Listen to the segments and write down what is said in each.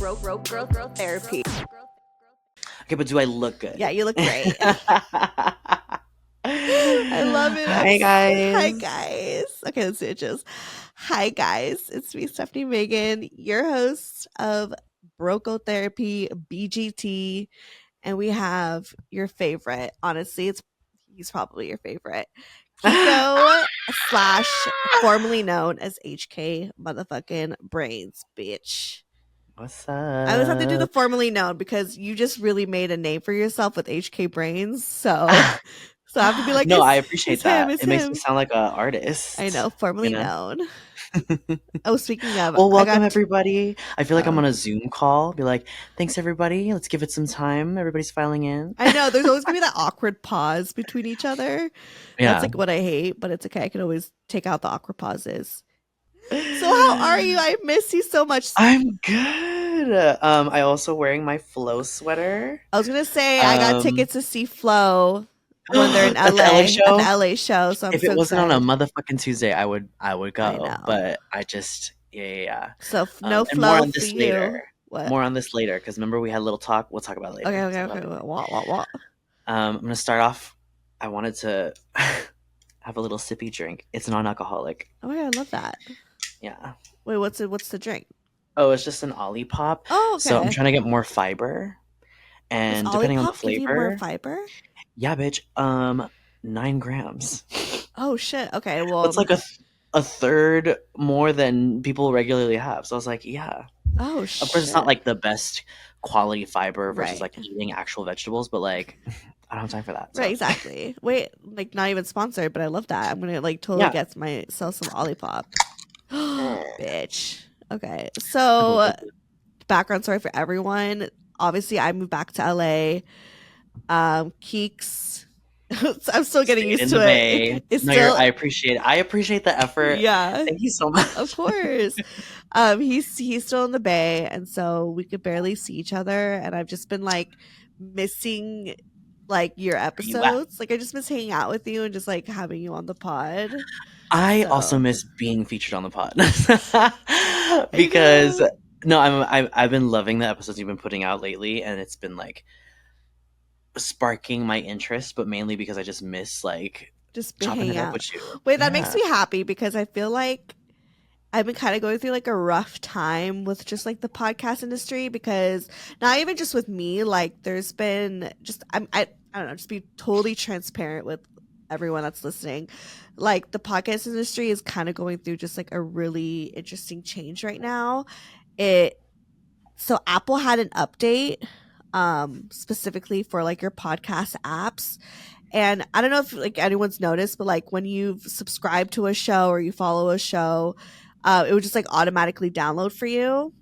Broke girl therapy. Okay, but do I look good? Yeah, you look great. I love it. Hi, guys. Hi, guys. Okay, let's do it. Just hi, guys. It's me, Stefanie Maegan, your host of Broco Therapy BGT, and we have your favorite. Honestly, he's probably your favorite. Kiko / formerly known as HK motherfucking Brains, bitch. What's up? I always have to do the formerly known because you just really made a name for yourself with HK Brains. So I have to be like, no, I appreciate that. It makes me sound like an artist. I know, formerly known. Oh, speaking of, well, welcome everybody. I feel like I'm on a Zoom call. Be like, thanks everybody. Let's give it some time. Everybody's filing in. I know. There's always gonna be that awkward pause between each other. Yeah. That's like what I hate, but it's okay. I can always take out the awkward pauses. So how are you? I miss you so much. I'm good. I also wearing my Flow sweater. I was gonna say I got tickets to see Flow when they're in LA, at the LA show. So if it wasn't on a motherfucking Tuesday, I would go. But I just yeah. So no Flow more on this for later. You. What? More on this later because remember we had a little talk. We'll talk about it later. Okay. What? I'm gonna start off. I wanted to have a little sippy drink. It's non-alcoholic. Oh my god, I love that. Yeah. Wait, what's the drink? Oh, it's just an Olipop. Oh, okay. So I'm trying to get more fiber, and depending on the flavor, give you more fiber. Yeah, bitch. 9 grams. Oh shit. Okay, well, it's like a third more than people regularly have. So I was like, yeah. Oh shit. Of course, it's not like the best quality fiber versus like eating actual vegetables, but like I don't have time for that. So. Right, exactly. Wait, like not even sponsored, but I love that. I'm gonna like totally get myself some Olipop. Bitch. Okay, so background story for everyone. Obviously, I moved back to LA. Keekz. I'm still getting used to it. I appreciate it. I appreciate the effort. Yeah, thank you so much. Of course. He's still in the Bay, and so we could barely see each other. And I've just been like missing like your episodes. Like I just miss hanging out with you and just like having you on the pod. I also miss being featured on the pod because I've been loving the episodes you've been putting out lately, and it's been like sparking my interest, but mainly because I just miss like just chopping it up with you. Wait, that makes me happy because I feel like I've been kind of going through like a rough time with just like the podcast industry, because not even just with me, like there's been just I don't know, just be totally transparent with everyone that's listening. Like the podcast industry is kind of going through just like a really interesting change right now. So Apple had an update specifically for like your podcast apps. And I don't know if like anyone's noticed, but like when you subscribe to a show or you follow a show, it would just like automatically download for you.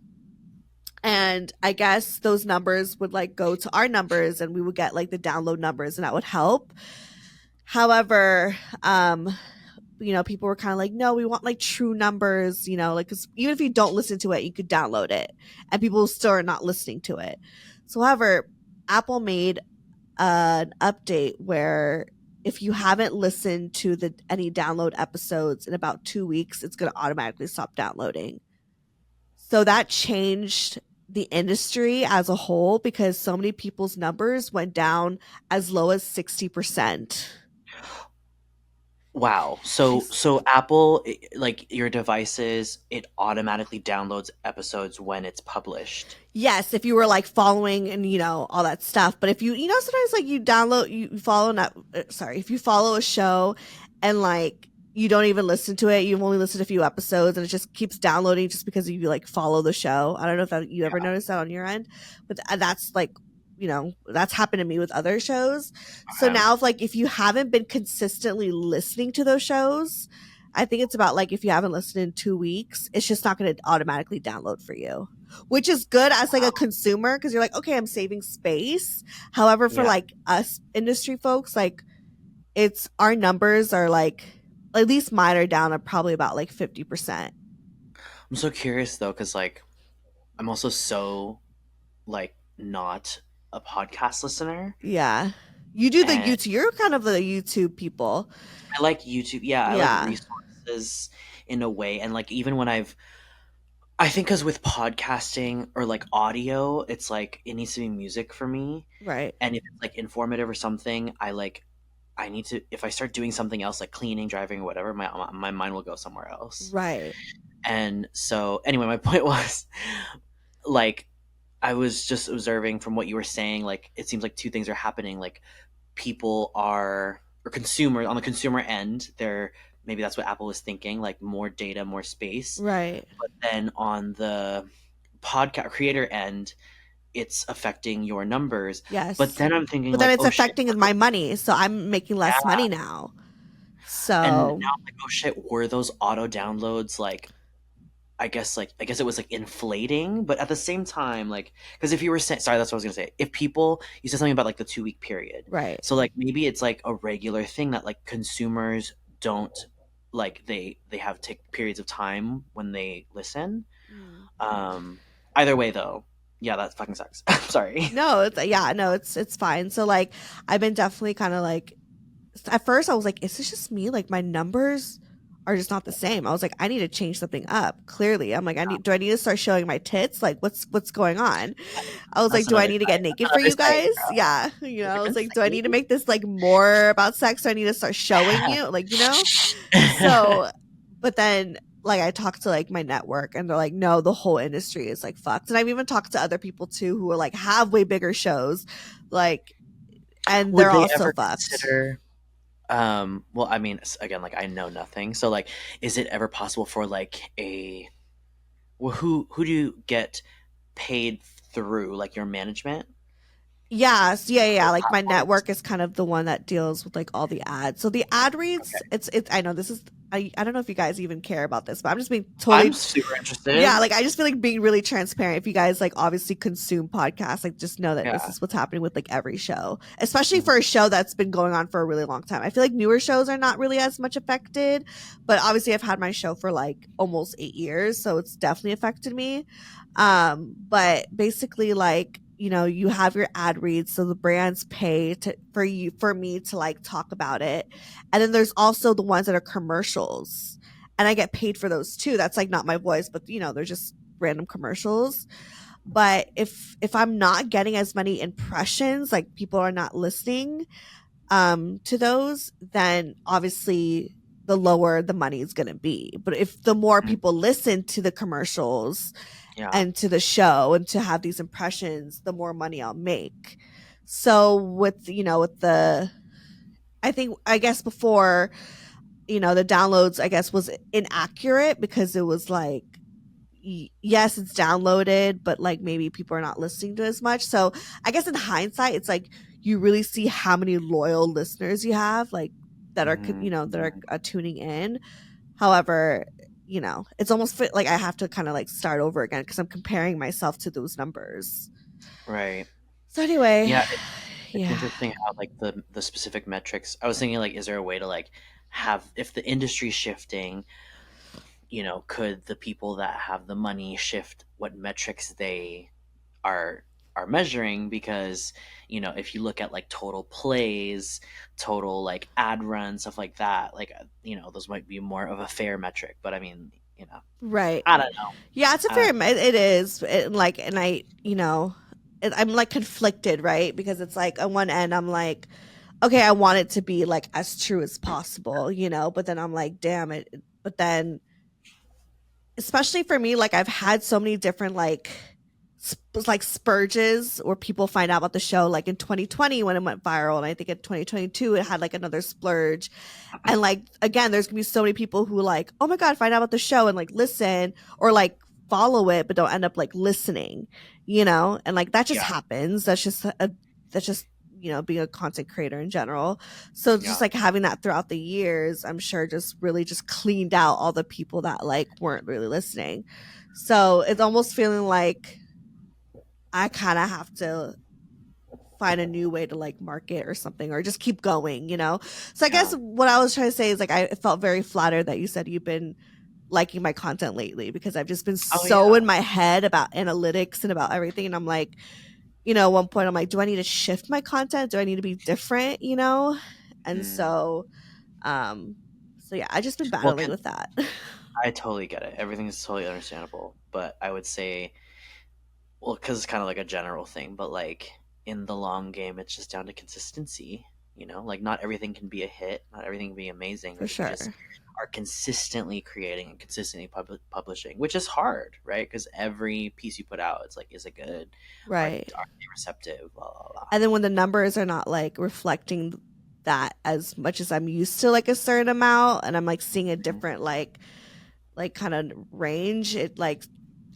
And I guess those numbers would like go to our numbers and we would get like the download numbers, and that would help. However, people were kind of like, no, we want like true numbers, like, because even if you don't listen to it, you could download it and people still are not listening to it. So, however, Apple made an update where if you haven't listened to any download episodes in about 2 weeks, it's going to automatically stop downloading. So that changed the industry as a whole because so many people's numbers went down as low as 60%. Wow. So Apple, like your devices, it automatically downloads episodes when it's published. Yes, if you were like following and all that stuff. But if you sometimes like if you follow a show and like you don't even listen to it, you've only listened to a few episodes and it just keeps downloading just because you like follow the show. I don't know if you ever noticed that on your end, but that's like that's happened to me with other shows. So now if you haven't been consistently listening to those shows, I think it's about like if you haven't listened in 2 weeks, it's just not going to automatically download for you, which is good as like a consumer because you're like, okay, I'm saving space. However, for like us industry folks, like our numbers are like, at least mine are down at probably about like 50%. I'm so curious though, because like I'm also so like not a podcast listener. Yeah. You do the YouTube. You're kind of the YouTube people. I like YouTube. Yeah. I like resources in a way. And like even when I've I think because with podcasting or like audio, it's like it needs to be music for me. Right. And if it's like informative or something, I need to, if I start doing something else like cleaning, driving, or whatever, my mind will go somewhere else. Right. And so anyway, my point was like I was just observing from what you were saying, like it seems like two things are happening. Like people are, or consumer, on the consumer end, they're, maybe that's what Apple was thinking, like more data, more space. Right. But then on the podcast creator end, it's affecting your numbers. But Yes. then I'm thinking But then like, it's oh shit, affecting my money, so I'm making less yeah. money now. And So, now I'm like, oh shit, were those auto downloads like, I guess it was like inflating, but at the same time, like, because if you were saying, sorry, that's what I was gonna say. If people, you said something about like the 2 week period, right. so like maybe it's like a regular thing that like consumers don't, like they have take periods of time when they listen. Mm. Um, Either way though, yeah, that fucking sucks. I'm sorry. No, it's yeah, no, it's fine. So like I've been definitely kind of like at first I was like, is this just me? Like my numbers are just not the same. I was like, I need to change something up. Clearly. I'm like, I need to start showing my tits? Like what's going on? I was like, That's do I another need to get site. That's naked for another you site, guys? girl. Yeah. I was Different like, do I need to site. make this like more about sex? Do I need to start showing you? Like, So, but then like I talked to like my network and they're like, no, the whole industry is like fucked. And I've even talked to other people too who are like have way bigger shows, like, and Would they're they also ever fucked. consider? Well, I mean, again, like I know nothing. So like, is it ever possible for like a, well, who do you get paid through? Like your management Yes, yeah, yeah, yeah. or Like my platforms? network is kind of the one that deals with like all the ads. So the ad reads, Okay. it's I know this is I don't know if you guys even care about this, but I'm just being I'm totally super yeah, interested. like I just feel like being really transparent. If you guys like obviously consume podcasts, like just know that this Yeah. is what's happening with like every show, especially Mhm. for a show that's been going on for a really long time. I feel like newer shows are not really as much affected, but obviously I've had my show for like almost 8 years, so it's definitely affected me. But basically like you have your ad reads, so the brands pay for me to like talk about it, and then there's also the ones that are commercials, and I get paid for those too. That's like not my voice, but they're just random commercials. But if I'm not getting as many impressions, like people are not listening to those, then obviously the lower the money is going to be. But if the more Mhm. people listen to the commercials Yeah. and to the show and to have these impressions, the more money I'll make. So with the I guess before, the downloads I guess was inaccurate because it was like yes, it's downloaded, but like maybe people are not listening to it as much. So I guess in hindsight, it's like you really see how many loyal listeners you have, like that are Mhm. that are Mhm. tuning in. However, it's almost like I have to kind of like start over again because I'm comparing myself to those numbers. Right. So anyway, Yeah. It's yeah. interesting how like the specific metrics. I was thinking like, is there a way to like have, if the industry's shifting, could the people that have the money shift what metrics they are are measuring? Because if you look at like total plays, total like ad runs, stuff like that, like those might be more of a fair metric. But I mean, Right. I don't know. Yeah, it's a I don't fair. know. It is like, and I'm like conflicted, right? Because it's like on one end, I'm like, okay, I want it to be like as true as possible, but then I'm like, damn it. But then, especially for me, like I've had so many different like spurges where people find out about the show, like in 2020 when it went viral, and I think in 2022 it had like another splurge. And like again, there's gonna be so many people who like, oh my god, find out about the show and like listen or like follow it, but don't end up like listening, and like that just Yeah, happens. That's just being a content creator in general. So just yeah, like having that throughout the years, I'm sure just really just cleaned out all the people that like weren't really listening. So it's almost feeling like I kind of have to find a new way to like market or something or just keep going. So I guess yeah. what I was trying to say is like I felt very flattered that you said you've been liking my content lately because I've just been Oh so yeah. in my head about analytics and about everything, and I'm like, at one point I'm like, do I need to shift my content? Do I need to be different? And Mm. so um yeah, I just been Well, battling with that. I totally get it. Everything is totally understandable. But I would say, well, because it's kind of like a general thing, but like in the long game, it's just down to consistency. You know, like not everything can be a hit, not everything can be amazing, For but if you just sure. are consistently creating and consistently publishing, which is hard, right? Because every piece you put out, it's like, is it good? Right. Are they receptive? Blah blah blah. And then when the numbers are not like reflecting that as much as I'm used to like a certain amount and I'm like seeing a Mhm. different like kind of range, it like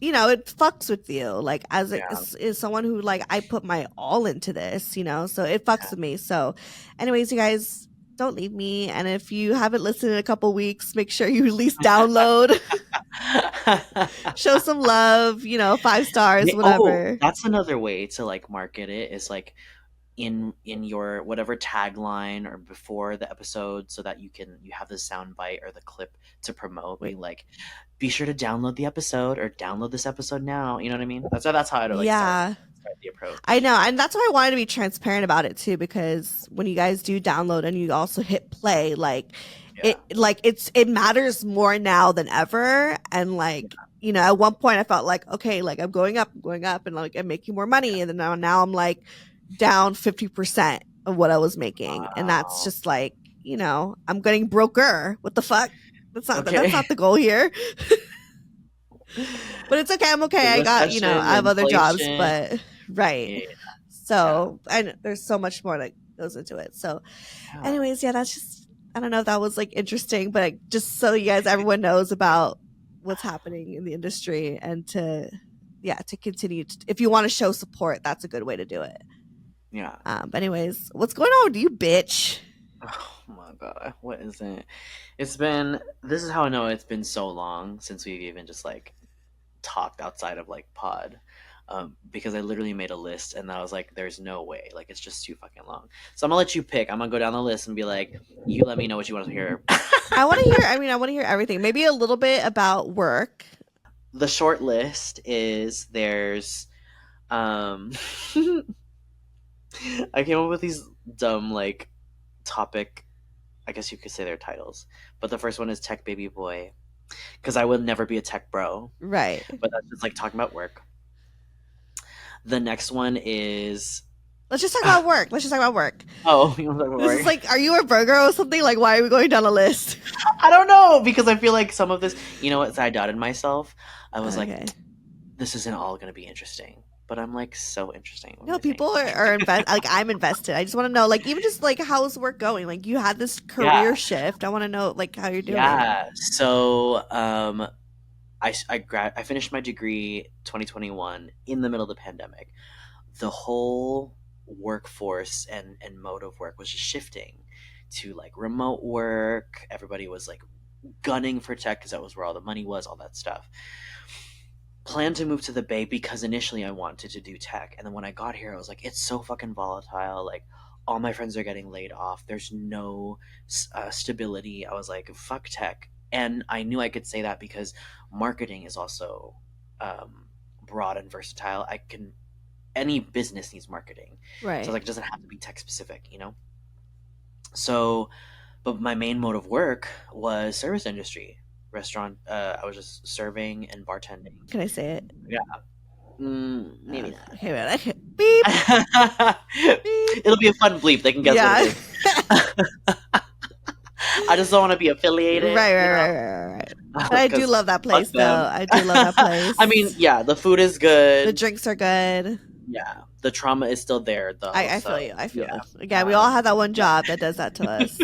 it fucks with you like as it Yeah, is someone who like I put my all into this, so it fucks yeah. with me. So anyways, you guys, don't leave me, and if you haven't listened in a couple weeks, make sure you at least download. Show some love, 5 stars, Oh, whatever. that's another way to like market it is like in your whatever tagline or before the episode so that you have the sound bite or the clip to promote, be Wait. like, be sure to download the episode or download this episode now. You know what I mean? That's how I'd like Yeah, start the I approach. know, and that's why I wanted to be transparent about it too, because when you guys do download and you also hit play, Yeah. it matters more now than ever. And at one point I felt like, okay, like I'm going up, and like I'm making more money, and then now I'm like down 50% of what I was making, and that's Wow. just like, I'm getting broker. What the fuck? That's Okay. not the goal here. But it's okay. I'm The okay. I got, recession, I have other jobs, inflation. but right. Yeah. Yeah. So, and there's so much more that goes into it. So, Yeah. anyways, yeah, that's just, I don't know if that was like interesting, but just so you guys, everyone knows about what's happening in the industry, and to continue. If you want to show support, that's a good way to do it. Yeah. But anyways, what's going on with you, bitch? Oh my god. What is it? This is how I know it's been so long since we've even just like talked outside of like pod. Because I literally made a list and I was like, there's no way. Like, it's just too fucking long. So I'm gonna let you pick. I'm gonna go down the list and be like, you let me know what you want to hear. I want to hear everything. Maybe a little bit about work. The short list is there's um I came up with these dumb like topic, I guess you could say they're titles. But the first one is tech baby boy. Because I would never be a tech bro. Right. But that's just like talking about work. The next one is Let's just talk about work. Let's just talk about work. oh, you want to talk about This is work? like, are you a burger or something? Like, why are we going down a list? I don't know because I feel like some of this, you know what? I doubted myself. I was like, Okay. this isn't all going to be interesting, but I'm like so interesting. What do No, you think? people are invest. Like, I'm invested. I just want to know, like, even just like how's work going? Like, you had this Yeah, career shift. I want to know, like, how you're doing. yeah. So, I finished my degree 2021 in the middle of the pandemic. The whole workforce and mode of work was just shifting to like remote work. Everybody was like gunning for tech because that was where all the money was, all that stuff. Planned to move to the Bay because initially I wanted to do tech, and then when I got here, I was like, it's so fucking volatile. Like, all my friends are getting laid off. There's no stability. I was like, fuck tech, and I knew I could say that because marketing is also broad and versatile. I can Any business needs marketing, so Right. like it doesn't have to be tech specific, you know. So, but my main mode of work was service industry, restaurant. I was just serving and bartending. Can I say it? Yeah. Maybe not. Okay, wait. Okay. Beep. Beep. It'll be a fun bleep. They can guess what it Yeah. is. I just don't want to be affiliated, Right, you right, know, right, right, right. But I do because love that fuck place, though. them. I do love that I mean, place. yeah, the food is The good. drinks are good. Yeah, the trauma is still there though. I feel So you. I feel yeah, you. Again, we all have that one yeah. job that does that to us.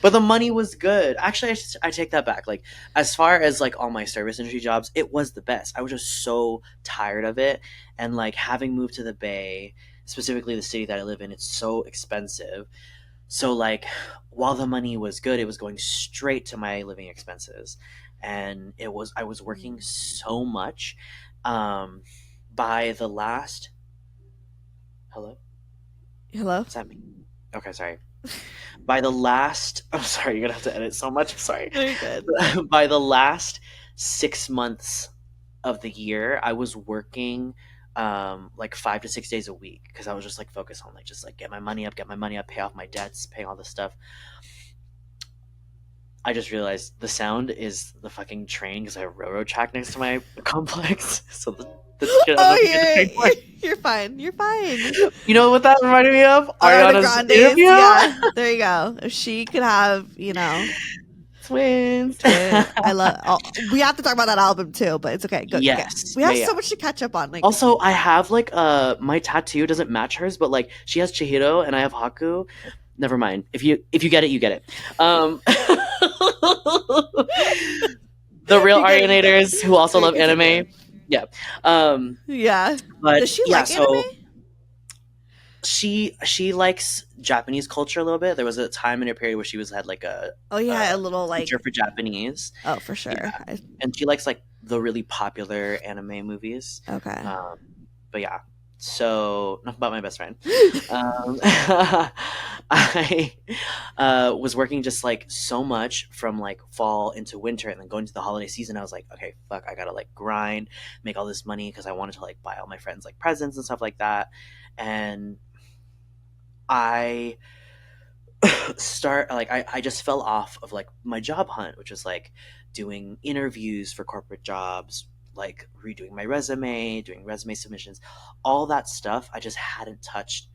But the money was good. Actually, I take that back. Like, as far as like all my service industry jobs, it was the best. I was just so tired of it, and like having moved to the Bay, specifically the city that I live in, it's so expensive. So like, while the money was good, it was going straight to my living expenses, and I was working so much. Um, by the last hello, Hello? is that me? Okay, sorry. By the last I'm sorry, you're gonna have to edit so much. I'm sorry. No, you're good. By the last 6 months of the year, I was working like 5 to 6 days a week because I was just like focused on like just like get my money up, pay off my debts, paying all this stuff. I just realized the sound is the fucking train because I have railroad track next to my complex. So the shit, I don't know if you hear the Oh, train part. you're fine. You're fine. You know what that reminded me of? Ariana Ariana's Grande's, yeah. interview. There you go. If she could have, Twins. twin. I love. Oh, we have to talk about that album too, but it's okay. Good. Okay. Yes. We Yeah, have so yeah. much to catch up on. Like, Also, I have like my tattoo doesn't match hers, but like she has Chihiro and I have Haku. Never mind. If you get it, you get it. The real you get it. You get it. Arianators who also Okay, love continue. anime. Yeah. Um, Yeah. but Does she yeah, like anime? so she likes Japanese culture a little bit. There was a time in her period where she was had like Oh a yeah, a little teacher like. for Japanese. Oh, for Yeah, sure. and she likes like the really popular anime movies. Okay. Um, but yeah, so enough about my best friend. I was working just like so much from like fall into winter and then going to the holiday season. I was like, okay, fuck, I gotta like grind, make all this money because I wanted to like buy all my friends like presents and stuff like that. And I I just fell off of like my job hunt, which was like doing interviews for corporate jobs, like redoing my resume, doing resume submissions, all that stuff I just hadn't touched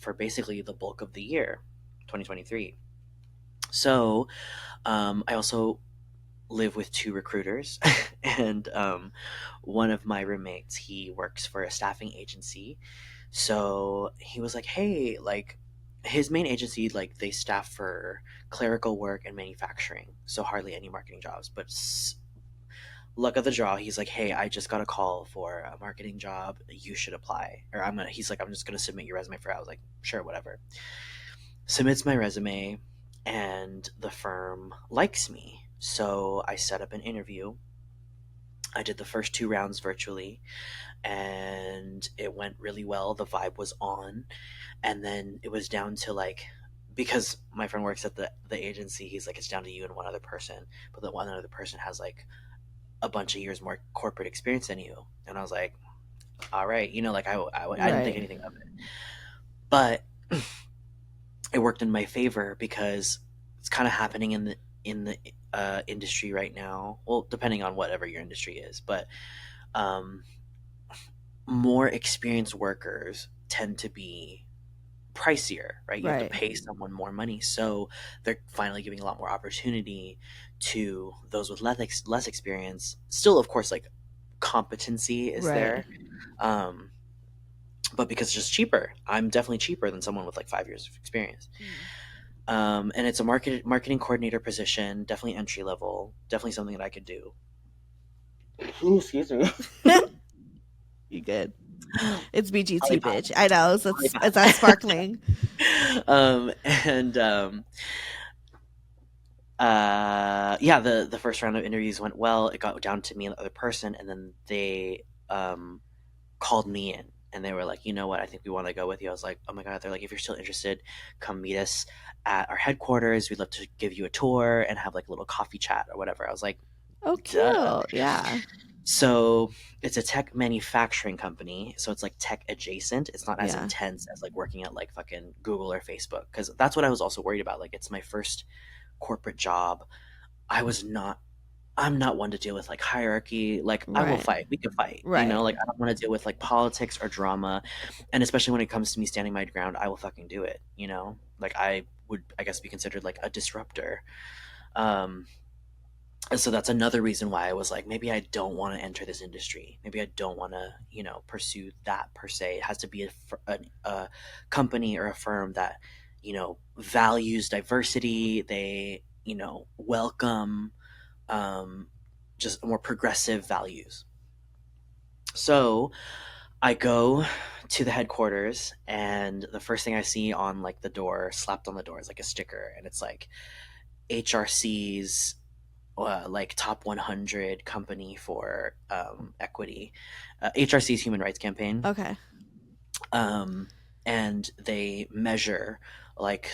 for basically the bulk of the year 2023. So I also live with two recruiters and one of my roommates, he works for a staffing agency. So he was like, hey, like his main agency, like they staff for clerical work and manufacturing, so hardly any marketing jobs. But luck of the draw, he's like, hey, I just got a call for a marketing job, you should apply. Or he's like, I'm just gonna submit your resume for it. I was like, sure, whatever. Submits my resume, and the firm likes me, so I set up an interview. I did the first two rounds virtually, and it went really well. The vibe was on, and then it was down to like, because my friend works at the agency, he's like, it's down to you and one other person, but the one other person has like a bunch of years more corporate experience than you. And I was like, all right, like I didn't think Right. anything of it, but it worked in my favor because it's kind of happening in the industry right now. Well, depending on whatever your industry is, but um, more experienced workers tend to be pricier, right? You have to Right. pay someone more money, so they're finally giving a lot more opportunity to those with less experience. Still, of course, like competency is Right. there, um, but because it's just cheaper. I'm definitely cheaper than someone with like 5 years of experience. And it's a marketing coordinator position, definitely entry level, definitely something that I could do. Ooh, excuse me. You good? It's Sorry, BGT, Pat. bitch. I know. So Sorry, it's that Pat. sparkling. And yeah, the first round of interviews went well. It got down to me and the other person, and then they called me in, and they were like, you know what, I think we want to go with you. I was like, oh my god. They're like, if you're still interested, come meet us at our headquarters. We'd love to give you a tour and have like a little coffee chat or whatever. I was like, Oh, duh. cute. Yeah. So it's a tech manufacturing company, so it's like tech adjacent. It's not as Yeah. intense as like working at like fucking Google or Facebook, because that's what I was also worried about. Like, it's my first corporate job. I was not I'm not one to deal with like hierarchy. Like, I will Right. fight. We can fight. Right. Like, I don't want to deal with like politics or drama. And especially when it comes to me standing my ground, I will fucking do it. Like, I would, I guess, be considered like a disruptor. Um and so that's another reason why I was like, maybe I don't want to enter this industry. Maybe I don't want to, pursue that per se. It has to be a company or a firm that, values diversity. They, welcome um, just more progressive values. So I go to the headquarters, and the first thing I see on like the door, slapped on the door, is like a sticker, and it's like HRC's like top 100 company for equity, HRC's Human Rights Campaign, Okay. um, and they measure like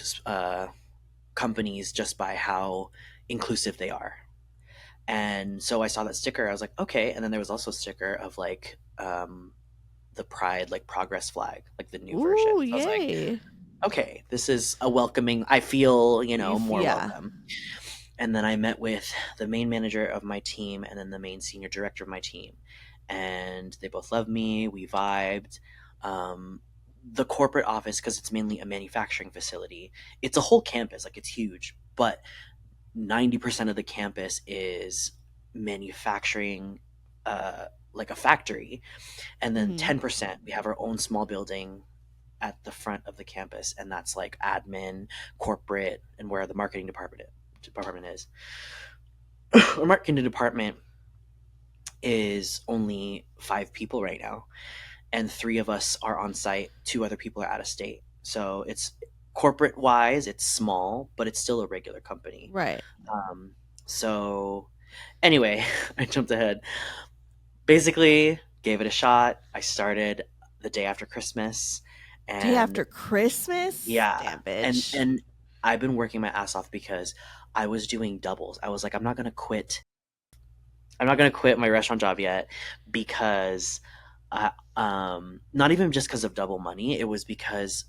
companies just by how inclusive they are. And so I saw that sticker. I was like, okay. And then there was also a sticker of like the Pride, like progress flag, like the new version. Ooh, So I was like, yay. okay, this is a welcoming. I feel, more Yeah. welcome. And then I met with the main manager of my team and then the main senior director of my team, and they both loved me. We vibed. Um, the corporate office, because it's mainly a manufacturing facility, it's a whole campus, like it's huge, but 90% of the campus is manufacturing, like a factory, and then Mm-hmm. 10% we have our own small building at the front of the campus, and that's like admin, corporate, and where the marketing department is. Our marketing department is only 5 people right now, and 3 of us are on site. 2 other people are out of state. So it's corporate wise, it's small, but it's still a regular company. Right. Um, so anyway, I jumped ahead. Basically, gave it a shot. I started the day after Christmas, Day and after Christmas? yeah, Damn, and bitch. and I've been working my ass off because I was doing doubles. I was like, I'm not gonna quit. I'm not gonna quit my restaurant job yet because, not even just because of double money. It was because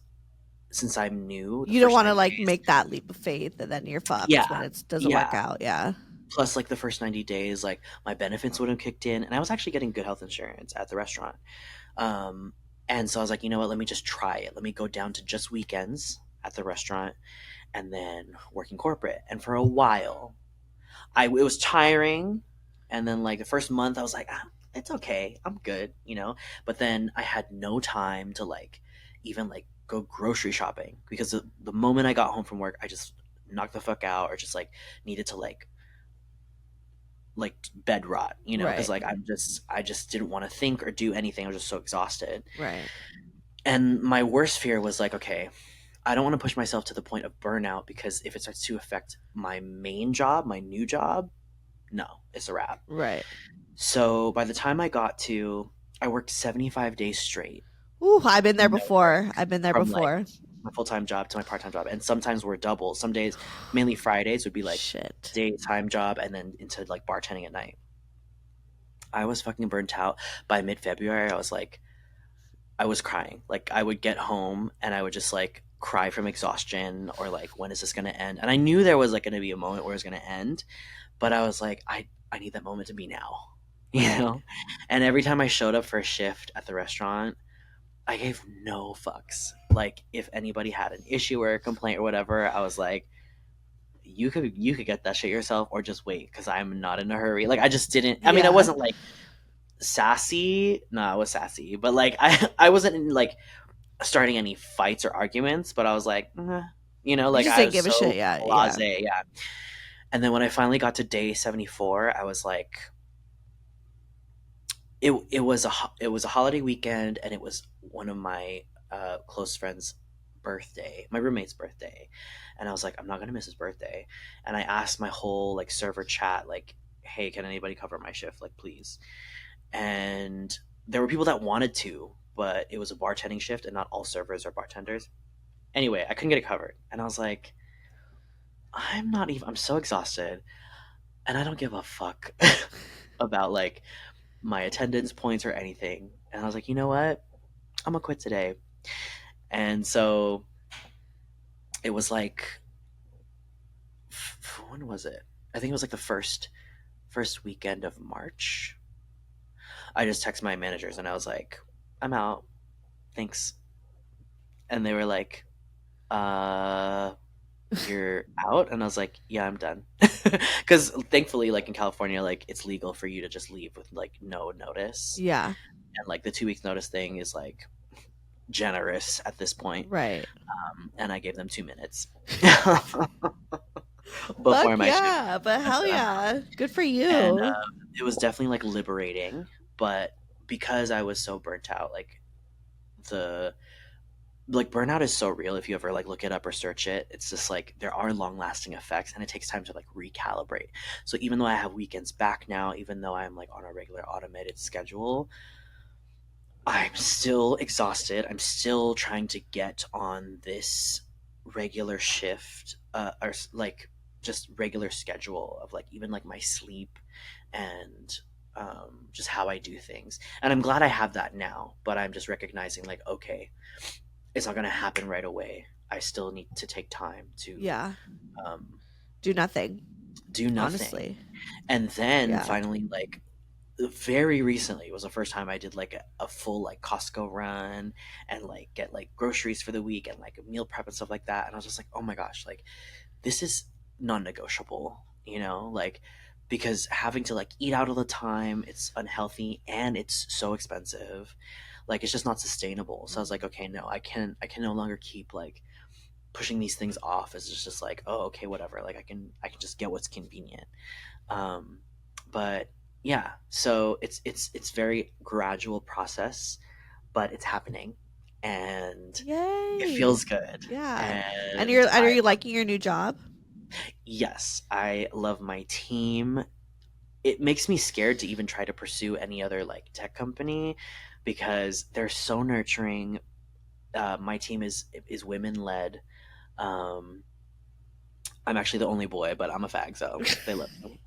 since I'm new, the You don't first want to 90 like days. make that leap of faith and then you're Yeah, fucked when it doesn't work yeah. out. Yeah. Plus, like the first 90 days, like my benefits would have kicked in, and I was actually getting good health insurance at the restaurant. Um, and so I was like, you know what? Let me just try it. Let me go down to just weekends at the restaurant and then working corporate. And for a while, it was tiring, and then like the first month, I was like, it's okay, I'm good, you know. But then I had no time to like even like go grocery shopping because the moment I got home from work, I just knocked the fuck out or just like needed to like bed rot, you know, because Right. like I just didn't want to think or do anything. I was just so exhausted. Right. And my worst fear was like, okay, I don't want to push myself to the point of burnout because if it starts to affect my main job, my new job, no, it's a wrap. Right. So by the time I worked 75 days straight, Ooh, I've been there no before. break, I've been there from like before. my full time job to my part time job. And sometimes we're double. Some days, mainly Fridays, would be like Shit. daytime job and then into like bartending at night. I was fucking burnt out. By mid February, I was crying. Like I would get home and I would just like cry from exhaustion or like when is this gonna end? And I knew there was like gonna be a moment where it was gonna end, but I was like, I need that moment to be now. You Right. know? And every time I showed up for a shift at the restaurant, I gave no fucks. Like if anybody had an issue or a complaint or whatever, I was like, you could get that shit yourself or just wait because I'm not in a hurry. Like I just didn't. I mean, I Yeah. wasn't like sassy. No, I was sassy, but like I wasn't in, like starting any fights or arguments. But I was like, you know, You like just I didn't was give a shit. so Yeah. Yeah. blasé. Yeah. And then when I finally got to day 74, I was like, it was a holiday weekend, and it was one of my close friends' birthday, my roommate's birthday, and I was like, I'm not gonna miss his birthday, and I asked my whole like server chat like, hey, can anybody cover my shift, like please? And there were people that wanted to, but it was a bartending shift, and not all servers are bartenders. Anyway, I couldn't get it covered, and I was like, I'm so exhausted, and I don't give a fuck about like my attendance points or anything. And I was like, you know what? I'm gonna quit today. And so it was like, when was it? I think it was like the first weekend of March. I just texted my managers and I was like, I'm out. Thanks. And they were like, uh, you're out? And I was like, yeah, I'm done. Because thankfully, like in California, like it's legal for you to just leave with like no notice. Yeah. And like the 2 weeks notice thing is like generous at this point. Right. And I gave them 2 minutes before Fuck my shift. yeah. But hell yeah. Good for And you. it was definitely like liberating, but because I was so burnt out, the like burnout is so real. If you ever like look it up or search it, it's just like there are long lasting effects, and it takes time to like recalibrate. So even though I have weekends back now, even though I'm like on a regular automated schedule, I'm still exhausted. I'm still trying to get on this regular shift, or like just regular schedule of like even like my sleep and just how I do things. And I'm glad I have that now, but I'm just recognizing like, okay, it's not going to happen right away. I still need to take time to Yeah. um, Do nothing. do nothing. Honestly. And then Yeah. finally, like very recently was the first time I did like a full like Costco run and like get like groceries for the week and like meal prep and stuff like that. And I was just like, oh my gosh, like this is non-negotiable, you know, like because having to like eat out all the time, it's unhealthy and it's so expensive. Like it's just not sustainable. So I was like, Mhm. okay, no, I can no longer keep like pushing these things off as just like, oh, okay, whatever. Like I can just get what's convenient. Um, but yeah, so it's very gradual process, but it's happening, and it Yay. feels good. Yeah. And And are you liking your new job? yes, I love my team. It makes me scared to even try to pursue any other like tech company because they're so nurturing. My team is women led. Um, I'm actually the only boy, but I'm a fag, so they love me.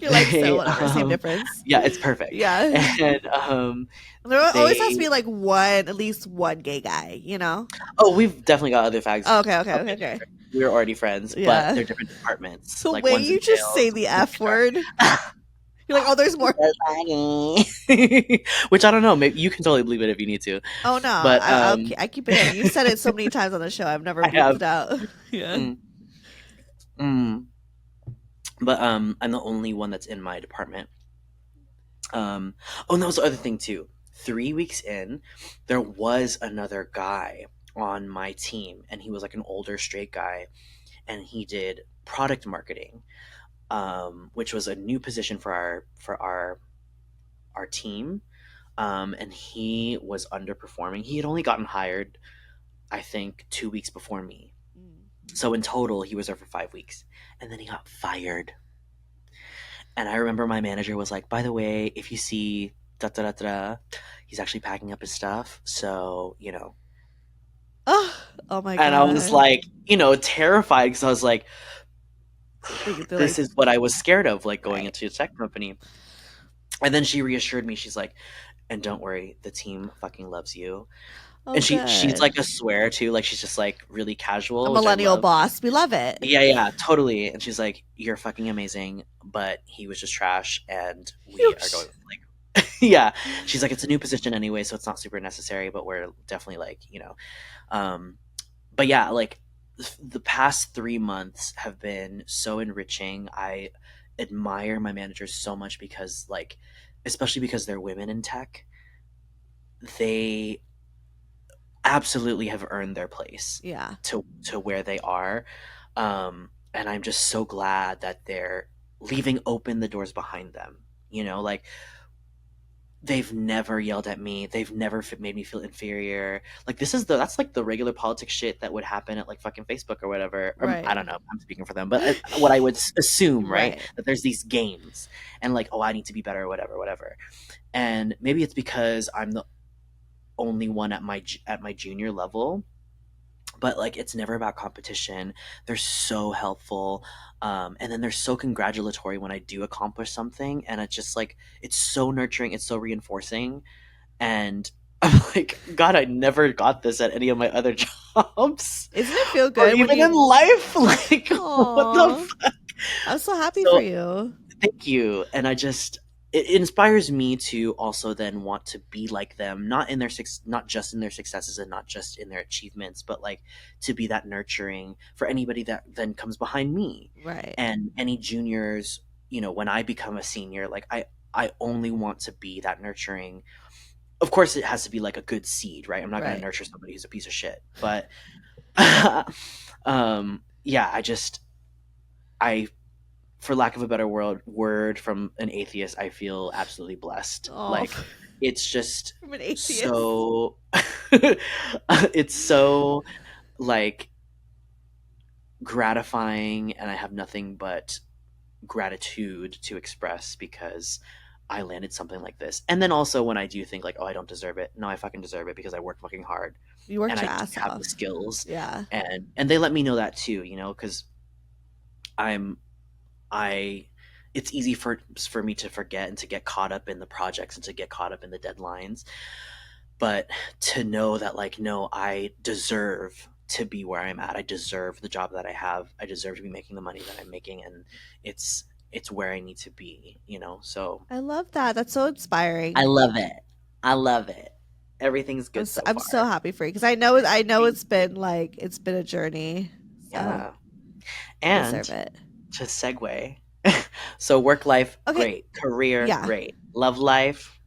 You're like, so They whatever, same difference. yeah, it's perfect. Yeah. And There always has to they be like one, at least one gay guy, you know? oh, we've definitely got other fags Oh, okay, okay, up okay, in okay. here. We were already friends, but Yeah. they're different departments. The Like way one's in you just say sales, the one's in F word, you're like, oh, there's more. HR. Which I don't know. Maybe you can totally believe it if you need to. Oh no, But I keep it in. You said it so many times on the show. I've never I bleeped have. it out. Yeah. Mm, mm. But I'm the only one that's in my department. Um, oh, and that was the other thing too. 3 weeks in, there was another guy on my team, and he was like an older straight guy, and he did product marketing, which was a new position for our team. And he was underperforming. He had only gotten hired, I think, 2 weeks before me. Mm. So in total, he was there for 5 weeks, and then he got fired. And I remember my manager was like, "By the way, if you see da da da da, he's actually packing up his stuff. So Oh, oh my And I was god. like, terrified because I was like, They're "This like, is what I was scared of, like going right. into a tech company." And then she reassured me. She's like, "And don't worry, the team fucking loves you." Oh, And she's good. like a swear too, like she's just like really A casual, which I millennial love. boss. We love it. Yeah, yeah, totally. And she's like, "You're fucking amazing, but he was just trash, and we are Whoosh. going like." Yeah, she's like, "It's a new position anyway, so it's not super necessary, but we're definitely like, um but yeah, like the past 3 months have been so enriching. I admire my managers so much because like especially because they're women in tech, they absolutely have earned their place Yeah. to where they are. And I'm just so glad that they're leaving open the doors behind them. Like they've never yelled at me. They've never made me feel inferior. Like that's like the regular politics shit that would happen at like fucking Facebook or whatever. I Right. don't know. I'm speaking for them, but what I would assume, right? Right. That there's these games and like, oh, I need to be better or whatever, whatever. And maybe it's because I'm the only one at my junior level, but like it's never about competition. They're so helpful, and then they're so congratulatory when I do accomplish something, and it's just like it's so nurturing, it's so reinforcing. And I'm like, God, I never got this at any of my other jobs Isn't it feel or good when even in you life. Like, what the Aw. I'm so happy for so you. thank you. And it inspires me to also then want to be like them, not just in their successes and not just in their achievements, but like to be that nurturing for anybody that then comes behind me Right. and any juniors. When I become a senior, like I only want to be that nurturing. Of course, it has to be like a good seed, right? I'm not going to Right. nurture somebody who's a piece of shit, but yeah, I for lack of a better word from an atheist, I feel absolutely blessed. Oh, Like it's just from an atheist. so it's so like gratifying, and I have nothing but gratitude to express because I landed something like this. And then also when I do think like, oh, I don't deserve it. No, I fucking deserve it because I work fucking hard You and worked I your do ass have the off. skills, Yeah. and they let me know that too, because I'm I it's easy for me to forget and to get caught up in the projects and to get caught up in the deadlines. But to know that like no, I deserve to be where I'm at. I deserve the job that I have. I deserve to be making the money that I'm making, and it's where I need to be, you know. So I love that. That's so I inspiring. love it. I love it. Everything's good so I'm so far. happy for you because I know Thank it's you. been like it's been a journey. So Yeah. you And deserve it. to segue, so work life, Okay. great. Career, Yeah. great. Love life.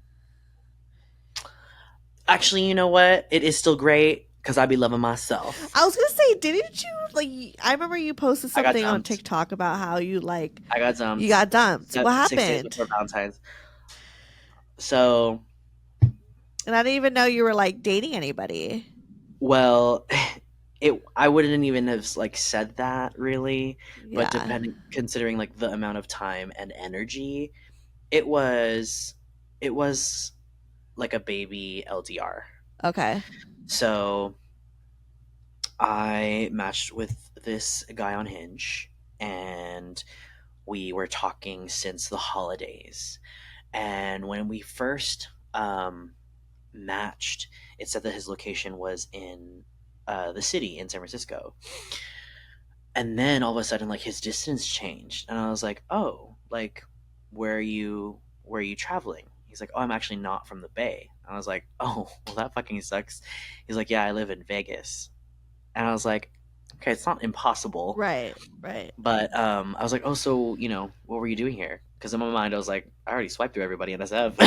Actually, you know what? It is still great because I be loving myself. I was gonna say, didn't you like? I remember you posted I got something on dumped. TikTok about how you like I got you dumped got dumped. What 6 days happened? before Valentine's. So, And I didn't even know you were like dating anybody. well, I wouldn't even have like said that really, but Yeah. depending considering like the amount of time and energy, it was it was like a baby LDR. Okay. So, I matched with this guy on Hinge, and we were talking since the holidays. And when we first matched, it said that his location was in the city in San Francisco. And then all of a sudden, like his distance changed, and I was like, "Oh, like, where are you traveling?" He's like, "Oh, I'm actually not from the Bay." I was like, "Oh, well, that fucking sucks." He's like, "Yeah, I live in Vegas," and I was like, "Okay, it's not impossible." Right. Right. But I was like, "Oh, so what were you doing here?" Because in my mind, I was like, "I already swiped through everybody in SF,"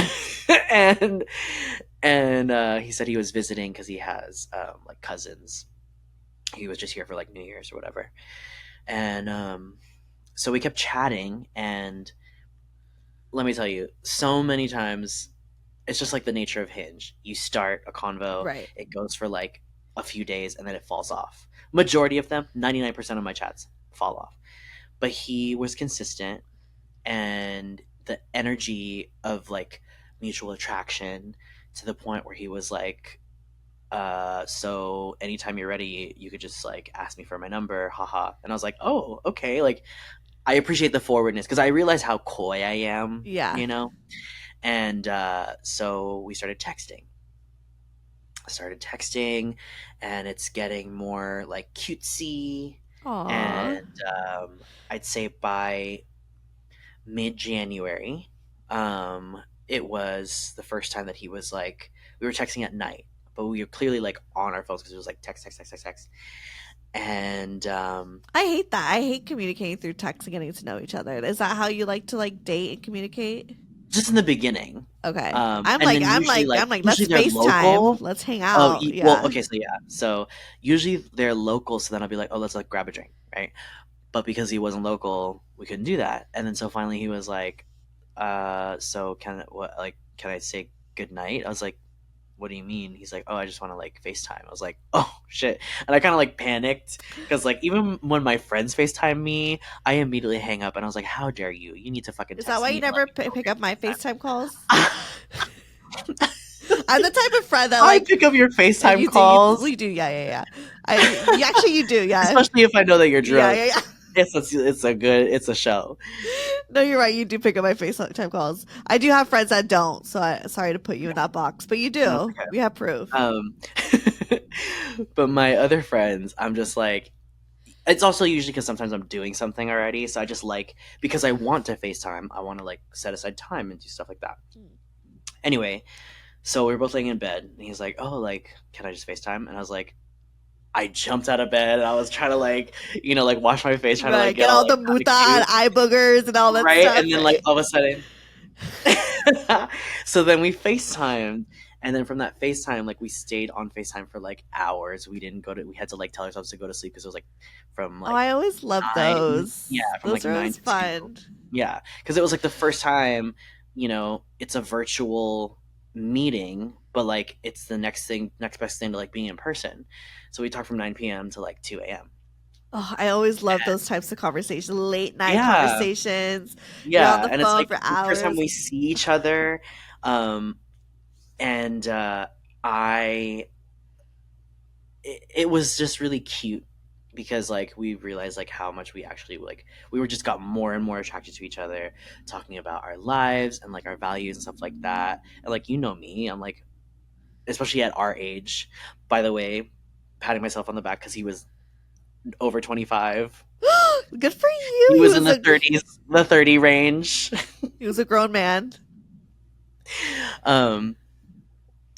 and he said he was visiting because he has like cousins. He was just here for like New Year's or whatever, and so we kept chatting. And let me tell you, so many times it's just like the nature of Hinge. You start a convo, Right. it goes for like a few days, and then it falls off. Majority of them, 99% of my chats fall off. But he was consistent, and the energy of like mutual attraction to the point where he was like, so anytime you're ready, you could just like ask me for my number, haha. And I was like, oh, okay. Like, I appreciate the forwardness because I realize how coy I am, Yeah. And so we started texting. And it's getting more like cutesy. Aw. And I'd say by mid January, it was the first time that he was like, we were texting at night, but we were clearly like on our phones because it was like text, text, text, text, text. And I hate that. I hate communicating through text and getting to know each other. Is that how you like to like date and communicate? just in the beginning, Okay. and then usually Let's they're FaceTime. local. Let's hang Oh, out. well, Yeah. okay, so yeah, so usually they're local, so then I'll be like, oh, let's like grab a drink, right? But because he wasn't local, we couldn't do that. And then so finally he was like, so can I say good night? I was like, what do you mean? He's like, oh, I just want to like FaceTime. I was like, oh shit. And I kind of like panicked because like even when my friends FaceTime me, I immediately hang up and I was like, how dare you? You need to fucking Is that text why me you and let never me know if pick up my you're FaceTime calls? FaceTime. I'm the type of friend that I like pick up your FaceTime you calls, do, yeah. Actually you do, yeah. especially if I know that you're Yeah, drunk. yeah, yeah. It's a show. No, you're right. You do pick up my FaceTime calls. I do have friends that don't, so sorry to put you in that box, but you That's do. okay. We have proof. Um, but my other friends, I'm just like, it's also usually because sometimes I'm doing something already, so I just like because I want to FaceTime, I want to like set aside time and do stuff like that. Anyway, so we were both laying in bed, and he's like, "Oh, like, can I just FaceTime?" And I was like, I jumped out of bed, and I was trying to like, like wash my face, trying to like Right. get Get all all like the kind of muta and cute, eye boogers and all that right? stuff, And then like right? all of a sudden, so then we FaceTimed, and then from that FaceTime, like we stayed on FaceTime for like hours. We had to like tell ourselves to go to sleep because it was like from Oh, like I always love 9, yeah, those. from Those like are 9 always to 2. fun. Yeah, because it was like the first time, it's a virtual meeting, but like it's the next best thing to like being in person. So we talked from 9 p.m. to like 2 a.m. Oh, I always love those types of conversations, late night Yeah, conversations. You're on yeah, the and it's phone like for the first time hours. we see each other, um, and I it was just really cute because like we realized like how much we actually like we were just got more and more attracted to each other, talking about our lives and like our values and stuff like that. And like me, I'm like, especially at our age, by the way, patting myself on the back because he was over 25. Good for you. He was in the 30s, the 30 range. He was a grown man. um,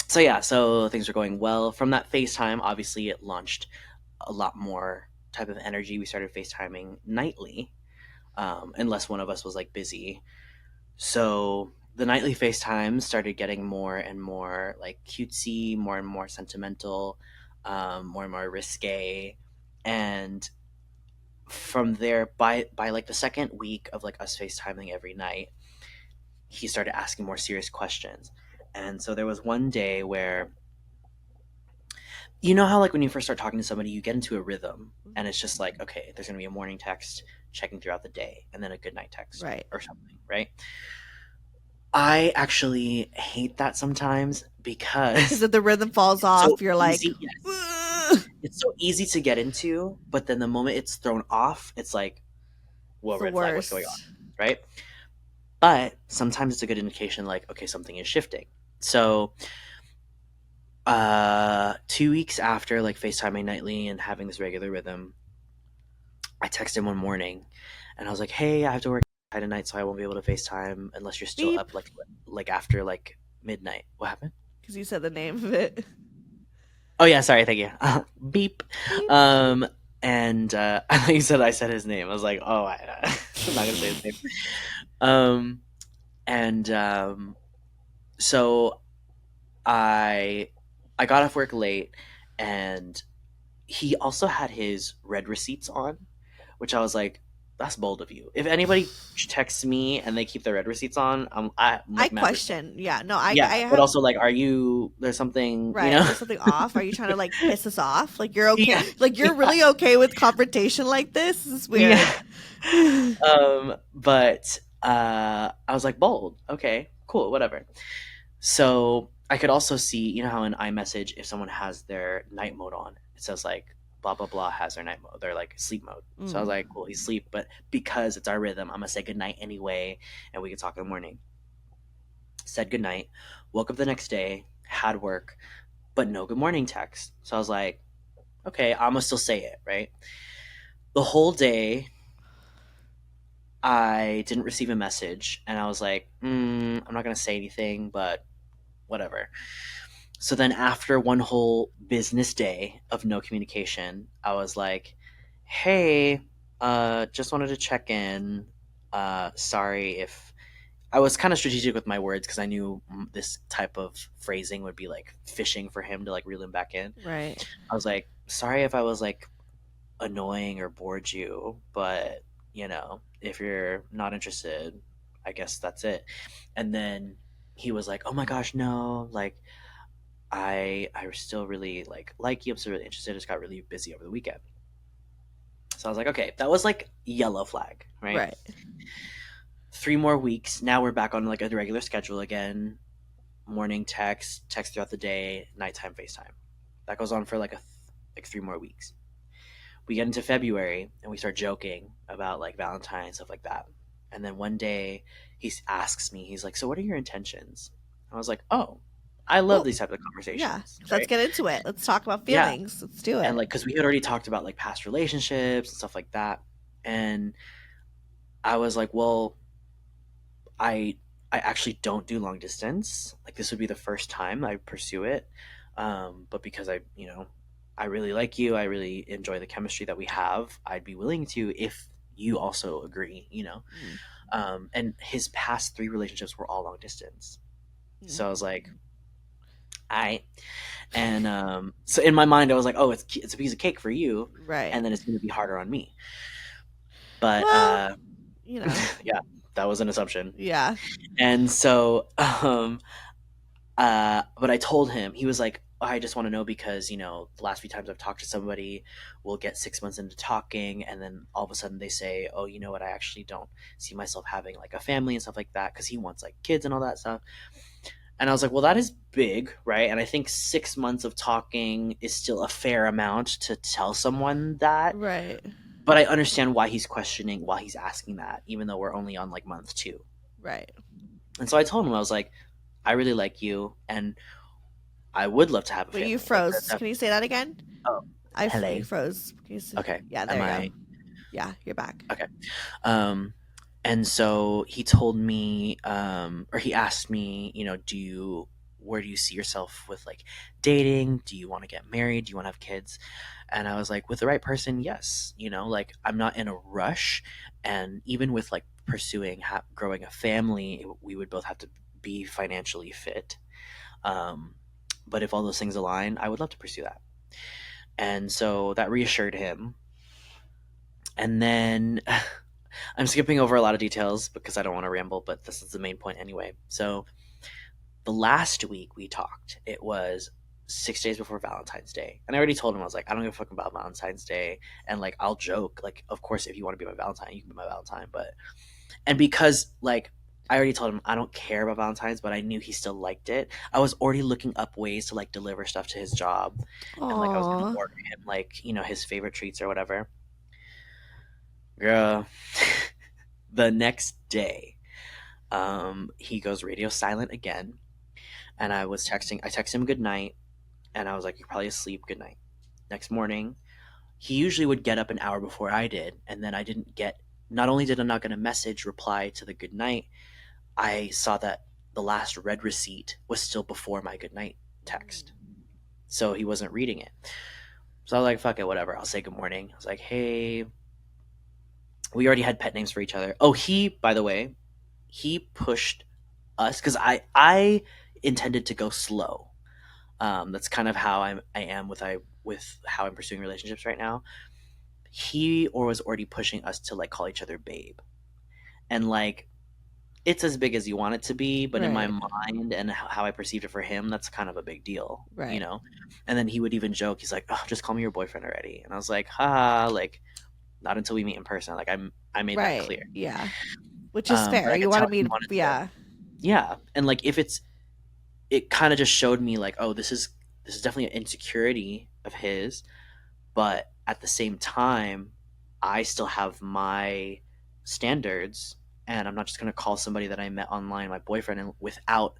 so yeah, so things were going well. From that FaceTime, obviously it launched a lot more type of energy. We started FaceTiming nightly, unless one of us was like busy. So the nightly FaceTime started getting more and more like cutesy, more and more sentimental, more and more risque. And from there, by like the second week of like us FaceTiming every night, he started asking more serious questions. And so there was one day where, you know how like when you first start talking to somebody, you get into a rhythm, and it's just like, okay, there's gonna be a morning text checking throughout the day, and then a good night text Right. or something, right? I actually hate that sometimes Because because if the rhythm falls it's so off, you're like, easy. Yes, "Ugh." it's so easy to get into, but then the moment it's thrown off, it's like, It's whoa, the red flag, what's going on, worst. right? But sometimes it's a good indication, like, okay, something is shifting. So, 2 weeks after like FaceTiming nightly and having this regular rhythm, I texted him one morning, and I was like, "Hey, I have to work tonight, so I won't be able to FaceTime unless you're still Beep. up like after like midnight." What happened? Because you said the name of it. Oh yeah, sorry, thank you. Beep. Beep. Um, and I thought you said I said his name. I was like, oh, I'm not gonna say his name. Um, and so I I got off work late, and he also had his read receipts on, which I was like, that's bold of you. If anybody texts me and they keep their read receipts on, I'm I like mad respect. question. Yeah, no, Yeah, I but have. also like, are you? There's something, you Right. know? There's something off. Are you trying to like piss us off? Like you're okay. Yeah, Like you're yeah, really okay with confrontation like this? This is weird. yeah. But I was like, bold. Okay, cool, whatever. So I could also see, you know how in iMessage, if someone has their night mode on, it says like blah blah blah has their night mode, they're like sleep mode. So I was Mm. like, cool, he's sleep, but because it's our rhythm, I'm gonna say goodnight anyway, and we can talk in the morning. Said goodnight, woke up the next day, had work, but no good morning text. So I was like, okay, I'm gonna still say it, right? The whole day I didn't receive a message, and I was like, I'm not gonna say anything, but whatever. So then, after one whole business day of no communication, I was like, "Hey, just wanted to check in. Sorry if I was kind of strategic with my words because I knew this type of phrasing would be like fishing for him to like reel him back in. Right. I was like, sorry if I was like annoying or bored you, but if you're not interested, I guess that's it." And then he was like, "Oh my gosh, no, like I still really like you. I'm still really interested. I just got really busy over the weekend." So I was like, okay, that was like yellow flag, right? Right. 3 more weeks. Now we're back on like a regular schedule again. Morning text throughout the day, nighttime FaceTime. That goes on for like 3 more weeks. We get into February and we start joking about like Valentine's, stuff like that. And then one day he asks me, he's like, "So what are your intentions?" I was like, "Oh, I love Well, these type of yeah. conversations, Let's right?" get into it. Let's talk about Yeah. feelings. Let's do And it. like, because we had already talked about like past relationships and stuff like that. And I was like, well, I I actually don't do long distance. Like this would be the first time I pursue it. But because I really like you, I really enjoy the chemistry that we have, I'd be willing to if you also agree. Mm. And his past three relationships were all long distance. Mm. So I was like, I and so in my mind I was like, oh, it's a piece of cake for you, Right. and then it's going to be harder on me. But Well, you know. yeah, that was an assumption. Yeah. And so but I told him, he was like, "I just want to know because the last few times I've talked to somebody, we'll get 6 months into talking, and then all of a sudden they say, oh, you know what, I actually don't see myself having like a family and stuff like that," because he wants like kids and all that stuff. And I was like, well, that is big, right? And I think 6 months of talking is still a fair amount to tell someone that. Right. But I understand why he's questioning, why he's asking that, even though we're only on like month two. Right. And so I told him, I was like, I really like you, and I would love to have a Wait, you family. Like froze. Can you say that again? Oh, You hello. froze. Okay. Yeah, Am there you go. I Yeah, you're back. okay? Um, and so he told me, or he asked me, where do you see yourself with like dating? Do you want to get married? Do you want to have kids? And I was like, with the right person, yes. Like I'm not in a rush. And even with like pursuing growing a family, we would both have to be financially fit. Um, but if all those things align, I would love to pursue that. And so that reassured him. And then I'm skipping over a lot of details because I don't want to ramble, but this is the main point anyway. So the last week we talked, it was 6 days before Valentine's Day. And I already told him, I was like, I don't give a fuck about Valentine's Day. And like, I'll joke, like, of course, if you want to be my Valentine, you can be my Valentine. And because like, I already told him I don't care about Valentine's, but I knew he still liked it. I was already looking up ways to like deliver stuff to his job. And like, I was going to Aw. order him like, his favorite treats or whatever. Girl, the next day, he goes radio silent again. And I texted him good night. And I was like, you're probably asleep. Good night. Next morning, he usually would get up an hour before I did. And then I didn't get, not only did I not get a message reply to the good night, I saw that the last read receipt was still before my good night text. So he wasn't reading it. So I was like, fuck it, whatever. I'll say good morning. I was like, hey, we already had pet names for each other. Oh, by the way, he pushed us because I intended to go slow. That's kind of how I am with how I'm pursuing relationships right now. He or was already pushing us to like call each other babe, and like it's as big as you want it to be, but in my Right. mind and how I perceived it for him, that's kind of a big deal, Right. And then he would even joke, he's like, "Oh, just call me your boyfriend already," and I was like, "Ha, like not until we meet in person." Like I made that Right. clear, Yeah. Which is but fair. I You could want tell to he meet, wanted to, yeah. yeah, and like if it kind of just showed me like, oh, this is definitely an insecurity of his, but at the same time, I still have my standards, and I'm not just going to call somebody that I met online my boyfriend and without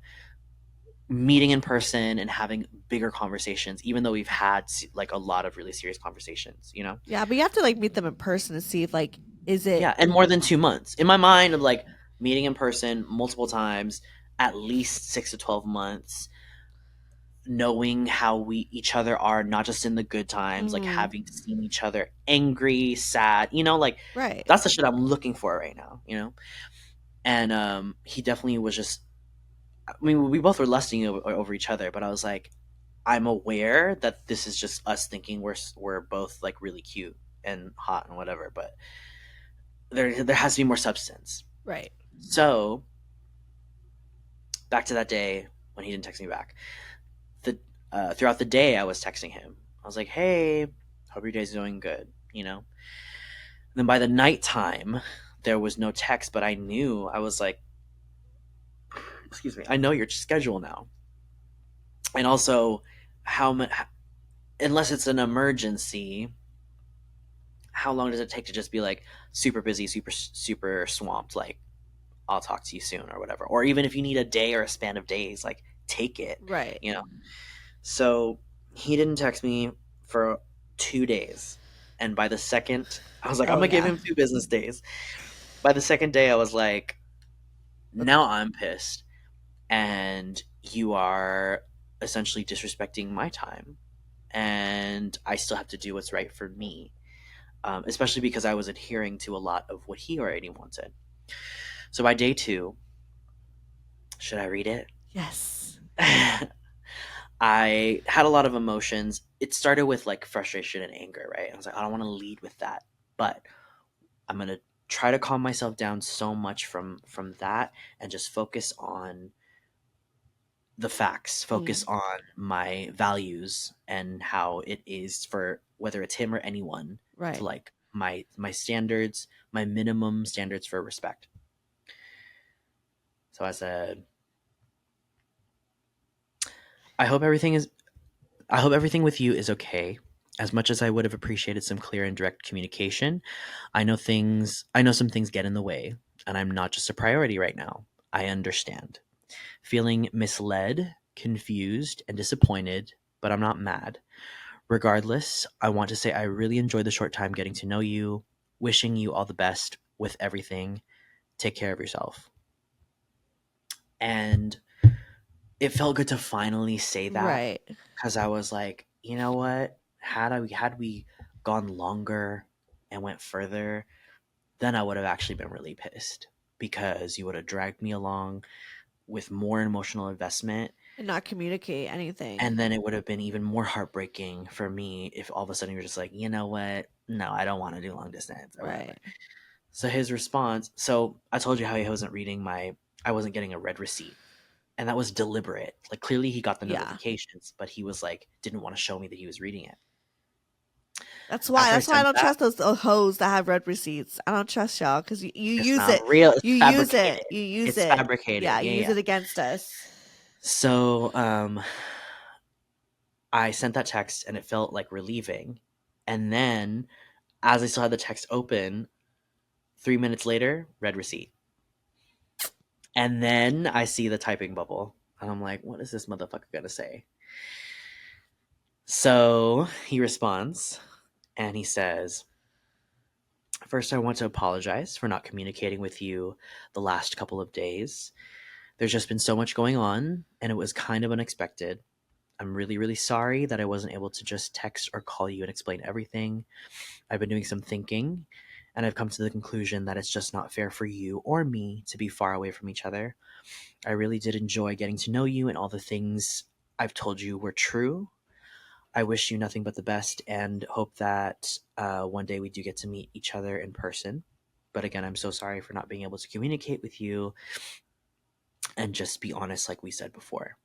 meeting in person and having bigger conversations, even though we've had like a lot of really serious conversations. Yeah, but you have to like meet them in person to see if like is it Yeah, and more than 2 months in my mind of like meeting in person multiple times, at least 6 to 12 months, knowing how we each other are, not just in the good times, like Mhm. having seen each other angry, sad, like Right. that's the shit I'm looking for right now. And he definitely was just, I mean, we both were lusting over each other, but I was like, I'm aware that this is just us thinking we're both like really cute and hot and whatever, but there has to be more substance. Right. So back to that day when he didn't text me back. The Throughout the day, I was texting him. I was like, "Hey, hope your day's going good." And then by the nighttime, there was no text, but I knew, I was like, "Excuse me, I know your schedule now." And also, how much, unless it's an emergency, how long does it take to just be like super busy, super super swamped? Like, I'll talk to you soon or whatever. Or even if you need a day or a span of days, like take it. Right. You know. So he didn't text me for 2 days. And by the second, I was like, I'm Oh going to give yeah. him 2 business days. By the second day, I was like, now I'm pissed. And you are essentially disrespecting my time. And I still have to do what's right for me. Especially because I was adhering to a lot of what he already wanted. So by day 2, should I read it? Yes. I had a lot of emotions. It started with like frustration and anger, right? I was like, I don't want to lead with that, but I'm gonna try to calm myself down so much from that and just focus on the facts, focus Mm. on my values and how it is for whether it's him or anyone to Right. like my standards, my minimum standards for respect. So I said, I hope everything is I hope everything with you is okay. As much as I would have appreciated some clear and direct communication, I know some things get in the way, and I'm not just a priority right now. I understand. Feeling misled, confused, and disappointed, but I'm not mad. Regardless, I want to say I really enjoyed the short time getting to know you. Wishing you all the best with everything. Take care of yourself. And it felt good to finally say that, Right. because I was like, you know what? Had we gone longer and went further, then I would have actually been really pissed, because you would have dragged me along with more emotional investment, And not communicate anything. and then it would have been even more heartbreaking for me if all of a sudden you're just like, you know what? No, I don't want to do long distance or whatever. Right. So his response, so I told you how he wasn't reading I wasn't getting a read receipt. And that was deliberate. Like, clearly he got the Yeah. notifications, but he was like, didn't want to show me that he was reading it. That's why. After I That's why I sent don't that, trust those hoes that have red receipts. I don't trust y'all because you it's use not it. real. It's You use fabricated. it. You use It's it. fabricated. Yeah, you Yeah, use yeah. it against us. So, I sent that text and it felt like relieving. And then, as I still had the text open, 3 minutes later, read receipt. And then I see the typing bubble. And I'm like, what is this motherfucker gonna say? So he responds and he says, first, I want to apologize for not communicating with you the last couple of days. There's just been so much going on, and it was kind of unexpected. I'm really, really sorry that I wasn't able to just text or call you and explain everything. I've been doing some thinking, and I've come to the conclusion that it's just not fair for you or me to be far away from each other. I really did enjoy getting to know you, and all the things I've told you were true. I wish you nothing but the best and hope that one day we do get to meet each other in person. But again, I'm so sorry for not being able to communicate with you and just be honest, like we said before.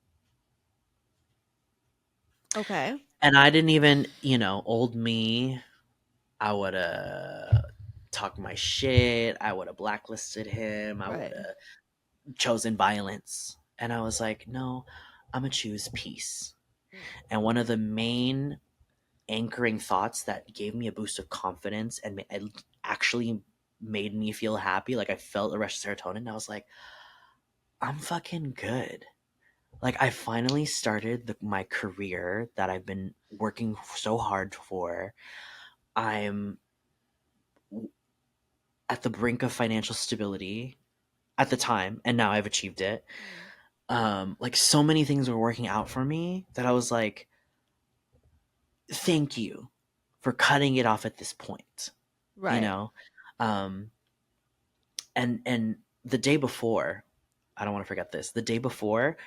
Okay. And I didn't even, old me, I would have talked my shit. I would have blacklisted him. I would Right. have chosen violence. And I was like, no, I'm going to choose peace. And one of the main anchoring thoughts that gave me a boost of confidence and it actually made me feel happy. Like, I felt a rush of serotonin. And I was like, I'm fucking good. Like, I finally started my career that I've been working so hard for. I'm at the brink of financial stability at the time, and now I've achieved it. Mm. Like, so many things were working out for me that I was like, thank you for cutting it off at this point, you Right. know? Um, and the day before, I don't want to forget this. The day before,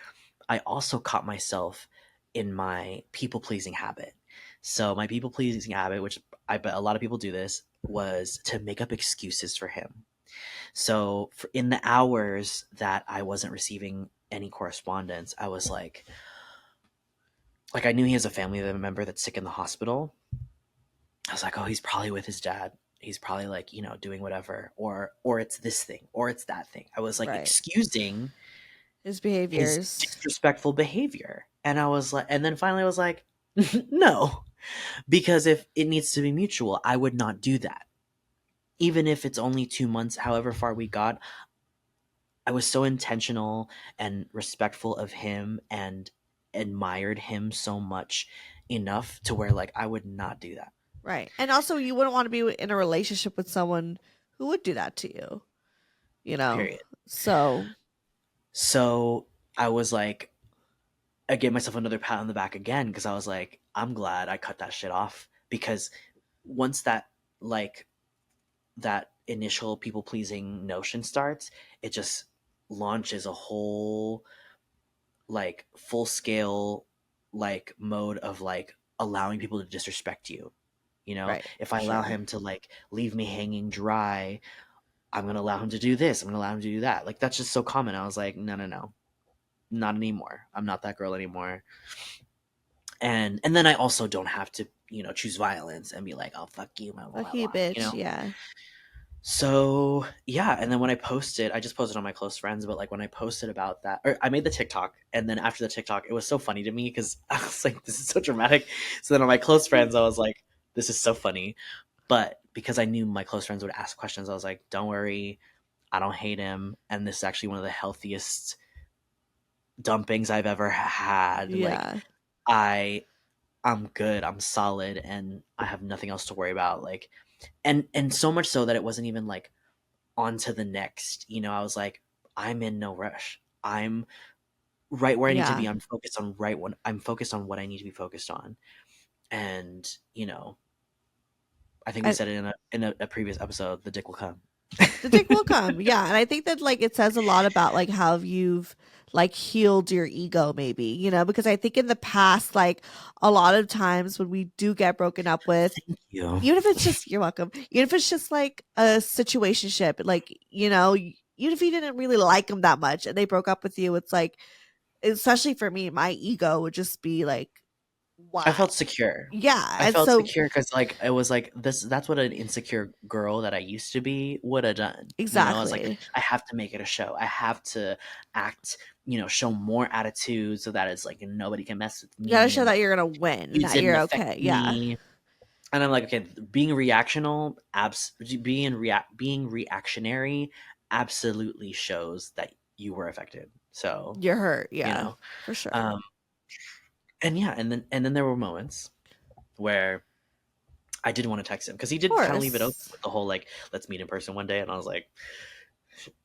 I also caught myself in my people pleasing habit. So my people pleasing habit, which I bet a lot of people do this, was to make up excuses for him. So in the hours that I wasn't receiving any correspondence, I was like I knew he has a family member that's sick in the hospital. I was like, oh, he's probably with his dad. He's probably like, doing whatever, or it's this thing, or it's that thing. I was like Right. excusing His his behaviors. disrespectful behavior. And I was like, and then finally I was like, no, because if it needs to be mutual, I would not do that. Even if it's only 2 months, however far we got, I was so intentional and respectful of him and admired him so much enough to where like I would not do that. Right. And also, you wouldn't want to be in a relationship with someone who would do that to you, you know? Period. So, So I was like, I gave myself another pat on the back again because I was like, I'm glad I cut that shit off, because once like that initial people pleasing notion starts, it just launches a whole like full scale like mode of like allowing people to disrespect you. right. If For I allow sure. him to like leave me hanging dry, I'm gonna allow him to do this. I'm gonna allow him to do that. Like, that's just so common. I was like, no, no, no, not anymore. I'm not that girl anymore. And then I also don't have to choose violence and be like, oh, fuck you, blah blah Fuck blah, you, blah. bitch. Yeah. So yeah, and then when I just posted on my close friends, but like when I posted about that, or I made the TikTok, and then after the TikTok, it was so funny to me because I was like, this is so dramatic. So then on my close friends, I was like, this is so funny. But because I knew my close friends would ask questions, I was like, don't worry, I don't hate him, and this is actually one of the healthiest dumpings I've ever had. Like, Yeah. I I'm good, I'm solid, and I have nothing else to worry about. Like, and so much so that it wasn't even like on to the next. I was like, I'm in no rush. I'm right where I need to Yeah. be. I'm focused on what I need to be focused on. And I think we I, said it in a previous episode. The dick will come. the dick will come. Yeah. And I think that like it says a lot about like how you've like healed your ego maybe, because I think in the past, like a lot of times when we do get broken up with, Thank you. even if it's just you're welcome, even if it's just like a situationship, like, even if you didn't really like them that much and they broke up with you, it's like, especially for me, my ego would just be like, I why? felt secure. Yeah. I And felt so secure because like it was like this. That's what an insecure girl that I used to be would have done. I was like, exactly. I have to make it a show. I have to act. Show more attitude so that it's like nobody can mess with You gotta me show and that you're gonna win, it that didn't you're affect okay. Yeah. me. And I'm like, okay, being reactional, being reactionary, absolutely shows that you were affected. So You're hurt. you Yeah. know, For sure. um, and yeah, and then there were moments where I did want to text him because he Of did kind of leave it open course. with the whole like, let's meet in person one day, and I was like,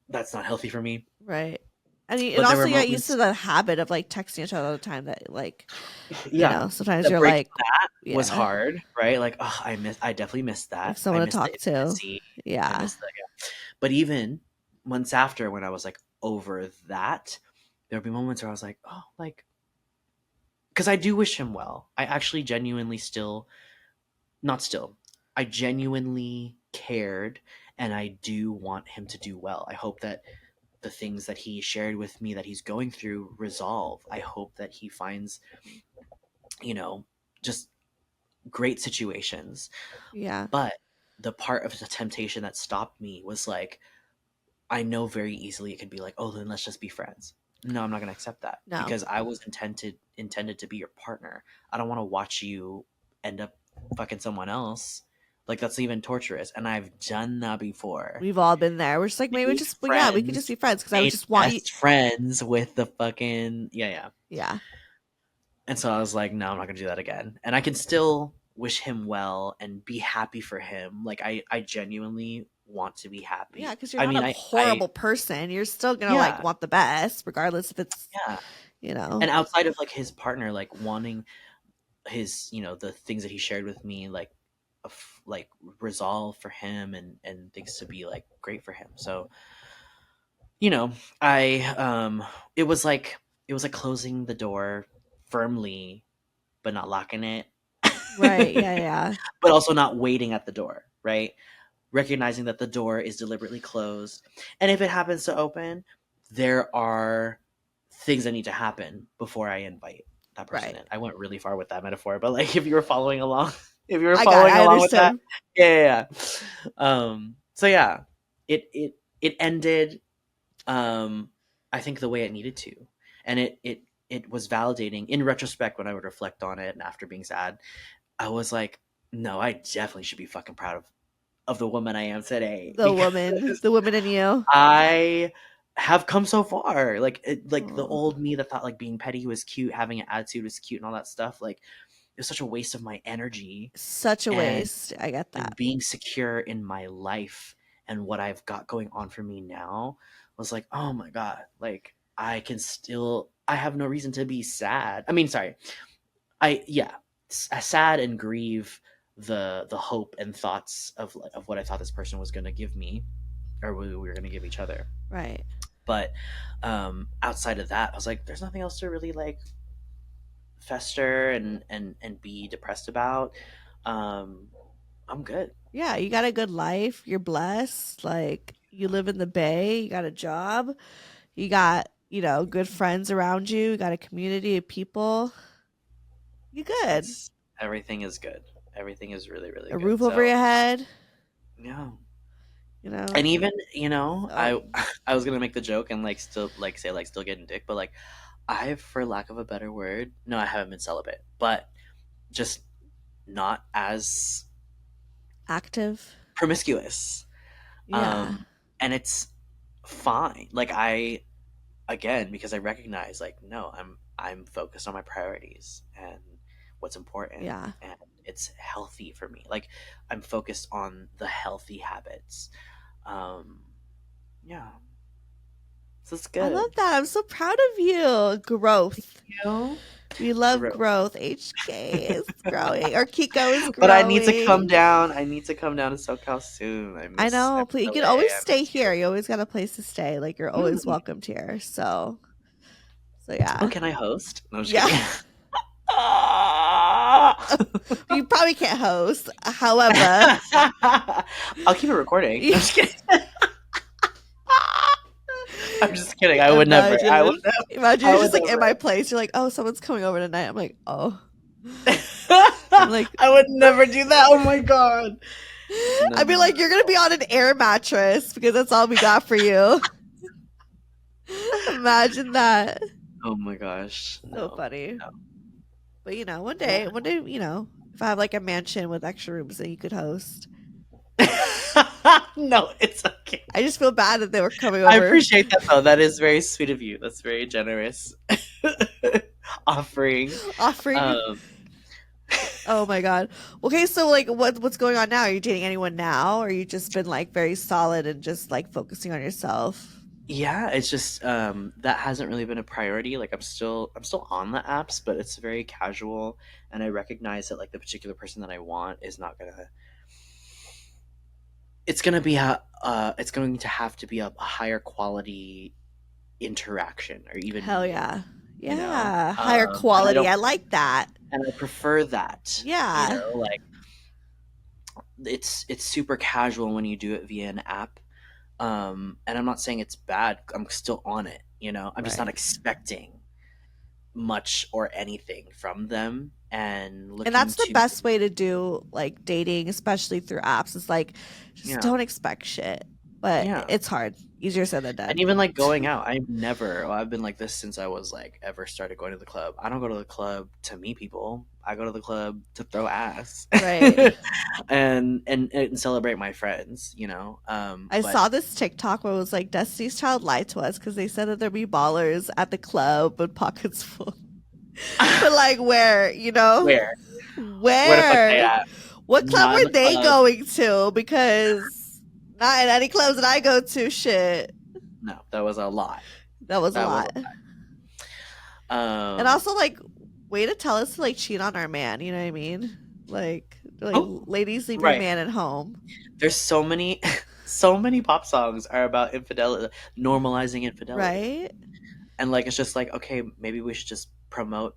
that's not healthy for me. Right. And But there also were you get used to moments, the habit of like texting each other all the time that like, yeah, sometimes that you're breaking like, that was yeah, hard, right? Like, oh, I definitely missed like that. I someone to missed the talk to. intimacy. I Yeah. missed the yeah. But even months after, when I was like over that, there would be moments where I was like, oh, like, because I do wish him well. I actually genuinely still, not still, I genuinely cared, and I do want him to do well. I hope that the things that he shared with me that he's going through resolve. I hope that he finds, you know, just great situations. Yeah. But the part of the temptation that stopped me was like, I know very easily it could be like, oh, then let's just be friends. No, I'm not going to accept that No. because I was intended to be your partner. I don't want to watch you end up fucking someone else. Like that's even torturous, and I've done that before. We've all been there. We're just like, maybe Made just, well, yeah, we could just friends, be friends because I would made just want you. best friends with the fucking yeah. Yeah. And so I was like, no, I'm not gonna do that again. And I can still wish him well and be happy for him. Like I genuinely want to be Yeah. happy. Because you're I not mean, a I horrible person. You're still going to like yeah, want the best, regardless if it's, yeah. you know, And outside of like his partner, like wanting his, the things that he shared with me, like like resolve for him and things to be like great for him. So, you know, I it was like closing the door firmly but not locking it. right. Yeah. Yeah. But also not waiting at the door, right? Recognizing that the door is deliberately closed. And if it happens to open, there are things that need to happen before I invite that person Right. in. I went really far with that metaphor, but like if you were following along, if you were I got it. following I along with that, understood. yeah. So yeah, it ended I think the way it needed to. And it was validating in retrospect when I would reflect on it and after being sad. I was like, no, I definitely should be fucking proud of the woman I am today because The woman in you. I have come so far. Like the Oh, old me that thought like being petty was cute, having an attitude was cute, and all that stuff. Like it was such a waste of my energy, such a and waste. I get that. being secure in my life and what I've got going on for me now was like, oh my god, like I have no reason to be sad. I mean, sorry, yeah, sad and grieve the hope and thoughts of what I thought this person was going to give me or we were going to give each other. Right. But outside of that, I was like, there's nothing else to really like fester and be depressed about. Um, I'm good. Yeah, you got a good life. You're blessed. Like you live in the Bay. You got a job. You got, good friends around you. You got a community of people. You good. It's everything is good. Everything is really really A good. roof over So your head. yeah. You know. And even So I I was gonna make the joke and like still like say like still getting dick, but like I've, for lack of a better word, no, I haven't been celibate, but just not as active. promiscuous. Yeah. Um, and it's fine. Like again, because I recognize, like, no, I'm focused on my priorities, and what's important, Yeah. and it's healthy for me. Like, I'm focused on the healthy habits. um yeah, so it's I good. love that. I'm so proud of you. Growth. You know, We love growth. growth. HK is growing. Or Kiko is But I need to come growing. down. I need to come down to SoCal soon. I I know. miss Please, you can LA. always I stay miss you. here. You always got a place to stay. Like you're always Mm. welcomed here. So Oh, yeah. can I host? No, I'm just Yeah. kidding. Ah! You probably can't host. However, I'll keep it recording. No, I'm just kidding. I'm just kidding. I would never. imagine I would if never. imagine I you're would just like in my never. place. You're like, oh, someone's coming over tonight. I'm like, oh. I'm like, I would never do that. Oh my god. I'd be like, you're gonna be No. on an air mattress because that's all we got for you. Imagine that. Oh my gosh. So No. funny. No. But Yeah. one day, if I have like a mansion with extra rooms, then you could host. No, it's okay. I just feel bad that they were coming I over appreciate that though. That is very sweet of you. That's very generous. Offering. offering. Um Oh my god. Okay, so like, what's going on now? Are you dating anyone now, or you just been like very solid and just like focusing on yourself? yeah, it's just that hasn't really been a priority. Like, I'm still on the apps, but it's very casual, and I recognize that like the particular person that I want is not gonna it's going to have to be a higher quality interaction or even Hell meeting, yeah. you know. Yeah. Higher And I quality. don't I like that. and I prefer that, you Yeah. know, like it's super casual when you do it via an app. And I'm not saying it's bad. I'm still on it, you know. I'm just not Right. expecting much or anything from them and And looking that's the to best way to do like dating, especially through apps. Is like just yeah. don't expect shit. But Yeah. it's hard. Easier said than And done. even like going out, I've been like this since I was like ever started going to the club. I don't go to the club to meet people. I go to the club to throw ass Right. and celebrate my friends, you know. I But saw this TikTok where it was like Destiny's Child lied to us because they said that there'd be ballers at the club with pockets full. But like where, where where the fuck they Where? at? What club Not in were the they club. going to? Because not in any clubs that I go to. Shit, No, that was a lie. that was a That was lot. a And um. also, like, way to tell us to like cheat on our man. You know what I mean? Like, Oh, ladies, leave your right. man at home. There's so many, so many pop songs are about infidelity, normalizing infidelity, Right? and like it's just like, okay, maybe we should just promote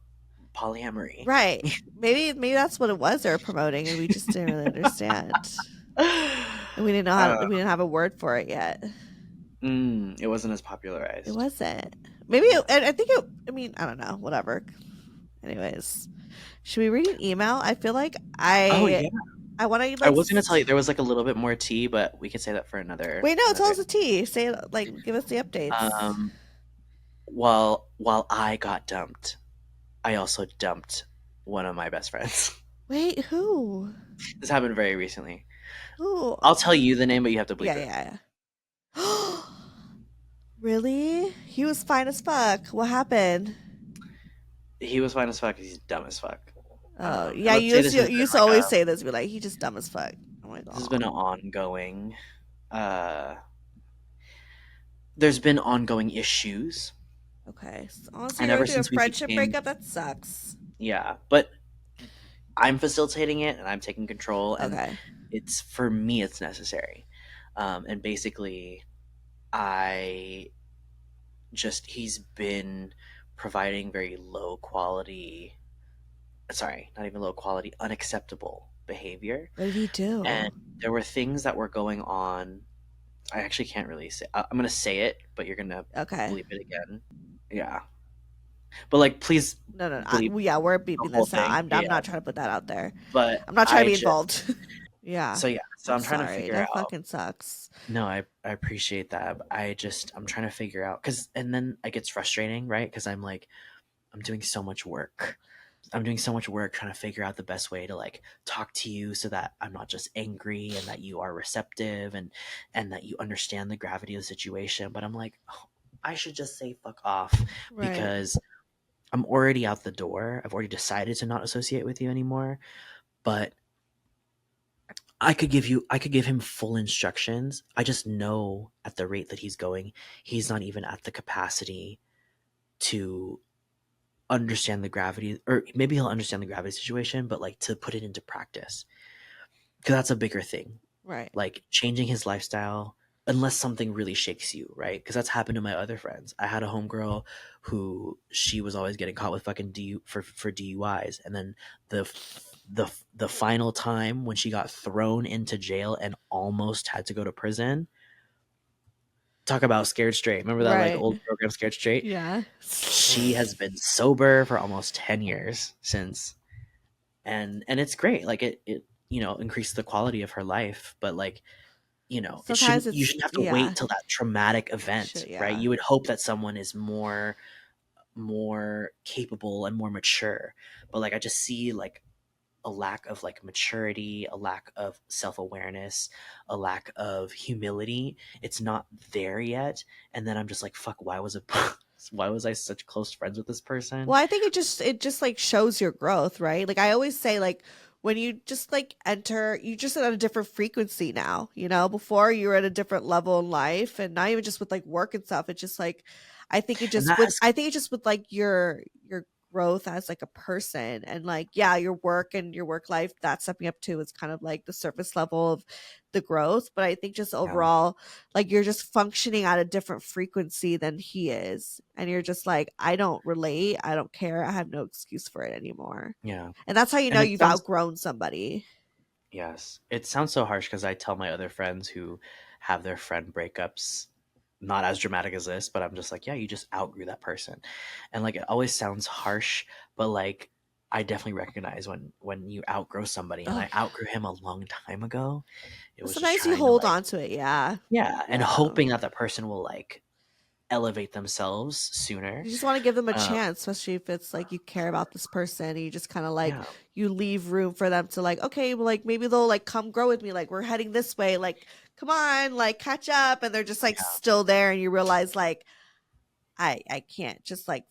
polyamory. Right. Maybe that's what it was they were promoting, and we just didn't really understand, and we didn't know how. uh, We didn't have a word for it yet. it wasn't as It popularized. wasn't. Maybe I think it. I mean, I don't know. Whatever. Anyways, should we read an email? I feel like Oh yeah, I want to I was gonna tell let's you there was like a little bit more tea, but we can say that for wait. No, tell another. us the tea. Say it. Like, give us the updates. Um, while I got dumped, I also dumped one of my best friends. Wait, who? This happened very recently. Who? I'll tell you the name, but you have to Yeah, bleep it. yeah, yeah. Really? He was fine as fuck. What happened? He was fine as fuck. He's dumb as fuck. Oh, And yeah. let's You say used this to, has you been used to like always say this. Be like, he just dumb as fuck. I'm like, this has been oh, an ongoing. Uh, there's been ongoing issues, okay. So, honestly, and you're ever going through a since we friendship became, breakup. That sucks. yeah. But I'm facilitating it, and I'm taking control, and Okay. it's for me. It's necessary, and basically, I he's been providing very low quality. Sorry, not even low quality, unacceptable behavior, What did he and do? there were things that were going on. I actually can't really say. I'm gonna say it, but you're gonna Okay. bleep it again. Yeah, but like, please No, no, no. bleep Well, yeah, we're the beeping whole this out. thing. I'm Yeah, not trying to put that out there. but I'm not trying to I be just involved. Yeah. so yeah. So I'm I'm trying to sorry. figure That out. fucking sucks. No, I appreciate that. But I'm trying to figure out because and then it gets frustrating, right? Because I'm like I'm doing so much work. I'm doing so much work trying to figure out the best way to like talk to you so that I'm not just angry and that you are receptive and that you understand the gravity of the situation. But I'm like, oh, I should just say fuck off Right. because I'm already out the door. I've already decided to not associate with you anymore. But I could give him full instructions. I just know at the rate that he's going, he's not even at the capacity to understand the gravity, or maybe he'll understand the gravity situation, but like to put it into practice. Because that's a bigger thing. Right. Like changing his lifestyle, unless something really shakes you, right? Because that's happened to my other friends. I had a homegirl who she was always getting caught with fucking for DUIs, and then the the final time when she got thrown into jail and almost had to go to prison. Talk about Scared Straight. Remember that like Right. old program Scared Straight? Yeah. She has been sober for almost 10 years since, and it's great. Like it increased the quality of her life, but like Sometimes you it's, shouldn't have to yeah. wait till that traumatic event, right? Yeah. You would hope that someone is more capable and more mature. But like I just see like a lack of like maturity, a lack of self-awareness, a lack of humility. It's not there yet. And then I'm just like, fuck, why was it why was I such close friends with this person? Well, I think it just like shows your growth, right? Like I always say, like when you just like enter, you just at a different frequency now. You know, before you were at a different level in life, and not even just with like work and stuff. It's just like And that has I think it's just with like your growth as like a person, and like yeah, your work and your work life, that's stepping up to is kind of like the surface level of the growth. But I think just yeah, overall, like you're just functioning at a different frequency than he is, and you're just like, I don't relate, I don't care, I have no excuse for it anymore. yeah. And that's how you know And it you've sounds outgrown somebody. Yes. It sounds so harsh because I tell my other friends who have their friend breakups, not as dramatic as this, but I'm just like, yeah, you just outgrew that person. And like it always sounds harsh, but like I definitely recognize when you outgrow somebody, and Oh, I outgrew him a long time ago. It was just sometimes you trying to hold like, on to it, yeah. yeah, and Yeah, hoping that that person will like elevate themselves sooner. you just want to give them a Um, chance, especially if it's like you care about this person, and you just kind of like, yeah, you leave room for them to like, okay, well, like maybe they'll like come grow with me, like we're heading this way, like come on, like catch up. And they're just like yeah, still there, and you realize like I can't just like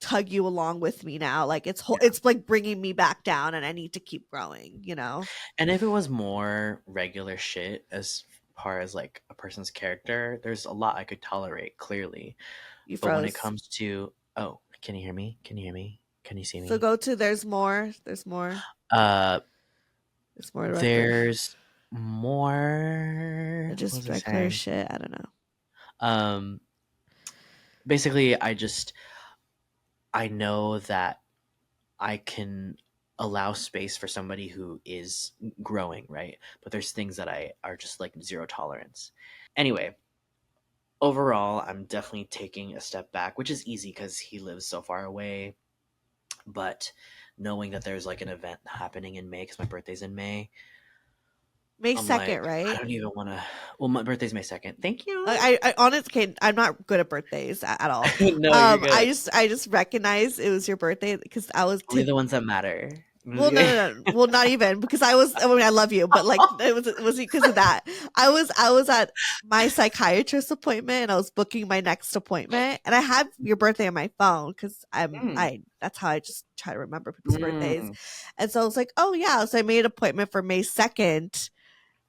tug you along with me now, like yeah. it's like bringing me back down, and I need to keep growing, you know. And if it was more regular shit as far as like a person's character, there's a lot I could tolerate, clearly. You But when it froze. comes to, oh, can you hear me? Can you hear me? Can you see So me? go to there's more, Uh there's more regular, there's more, what was just I regular saying? shit, I don't know. Um basically I know that I can allow space for somebody who is growing, right? But there's things that I are just like zero tolerance. Anyway, overall, I'm definitely taking a step back, which is easy because he lives so far away. But knowing that there's like an event happening in May, because my birthday's in May, May I'm 2nd, like, I right? don't even want to. Well, my birthday's May 2nd. Thank you. I honestly, I'm not good at birthdays at all. No, you're good. I just recognized it was your birthday because I was Only the ones that matter. well, no, no, no. Well, not even because I was. I mean, I love you, but like it was because of that. I was at my psychiatrist appointment, and I was booking my next appointment, and I had your birthday on my phone because Mm, I that's how I just try to remember people's birthdays, mm. and so I was like, oh yeah, so I made an appointment for May 2nd,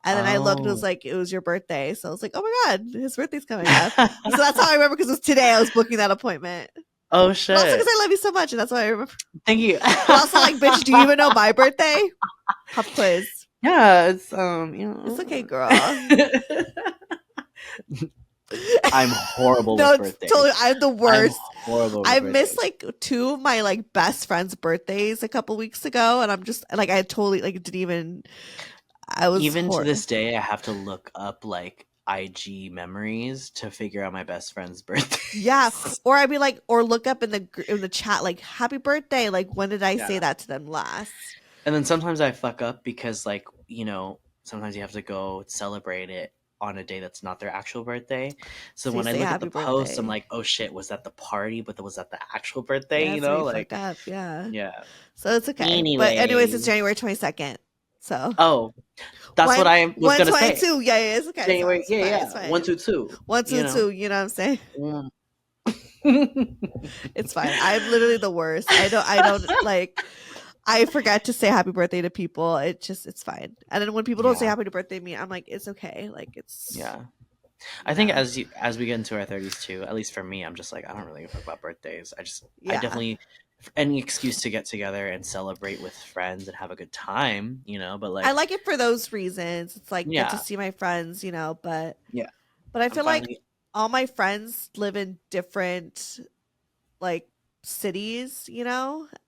and then I looked, and it was Oh. like it was your birthday, so I was like, oh my god, his birthday's coming up. So that's how I remember because it was today I was booking that appointment, Oh but also because shit. I love you so much, and that's why I remember. Thank you. But also, like, bitch, do you even know my birthday? Pop quiz. Yeah, it's It's okay, girl. I'm horrible No, with it's totally. birthdays. I'm the I'm worst. horrible I with missed birthdays. like two of my like best friends' birthdays a couple weeks ago, and I'm just like I totally like didn't even. I was Even to hor. this day, I have to look up like IG memories to figure out my best friend's Yeah, birthdays. or I'd be like, or look up in the chat like "Happy birthday." Like, when did I say Yeah. that to them last? And then sometimes I fuck up because like, sometimes you have to go celebrate it on a day that's not their actual birthday. So So you when I say look at the "Happy post, I'm birthday." like, oh shit, was that the party? But was that the actual birthday? Yeah, so you Like, fuck up. Yeah, yeah. so it's okay. But anyways, it's Anyways. January 22nd. So Oh, that's what I was one gonna twenty say. two. Yeah, yeah, it's okay. So January, it's yeah, fine. yeah. It's One, fine. two, two. One You two know. two. You know what I'm saying? Mm. It's fine. I'm literally the worst. I don't like I forget to say happy birthday to people. It's fine. And then when people don't say Yeah, happy birthday to me, I'm like, it's okay. Like it's yeah. I think yeah. as we get into our 30s too, at least for me, I'm just like I don't really give a fuck about birthdays. I Yeah. definitely any excuse to get together and celebrate with friends and have a good time, but I like like it for those reasons. It's like get to yeah, see my friends, yeah. but I I'm feel like finally all my friends live in different like cities,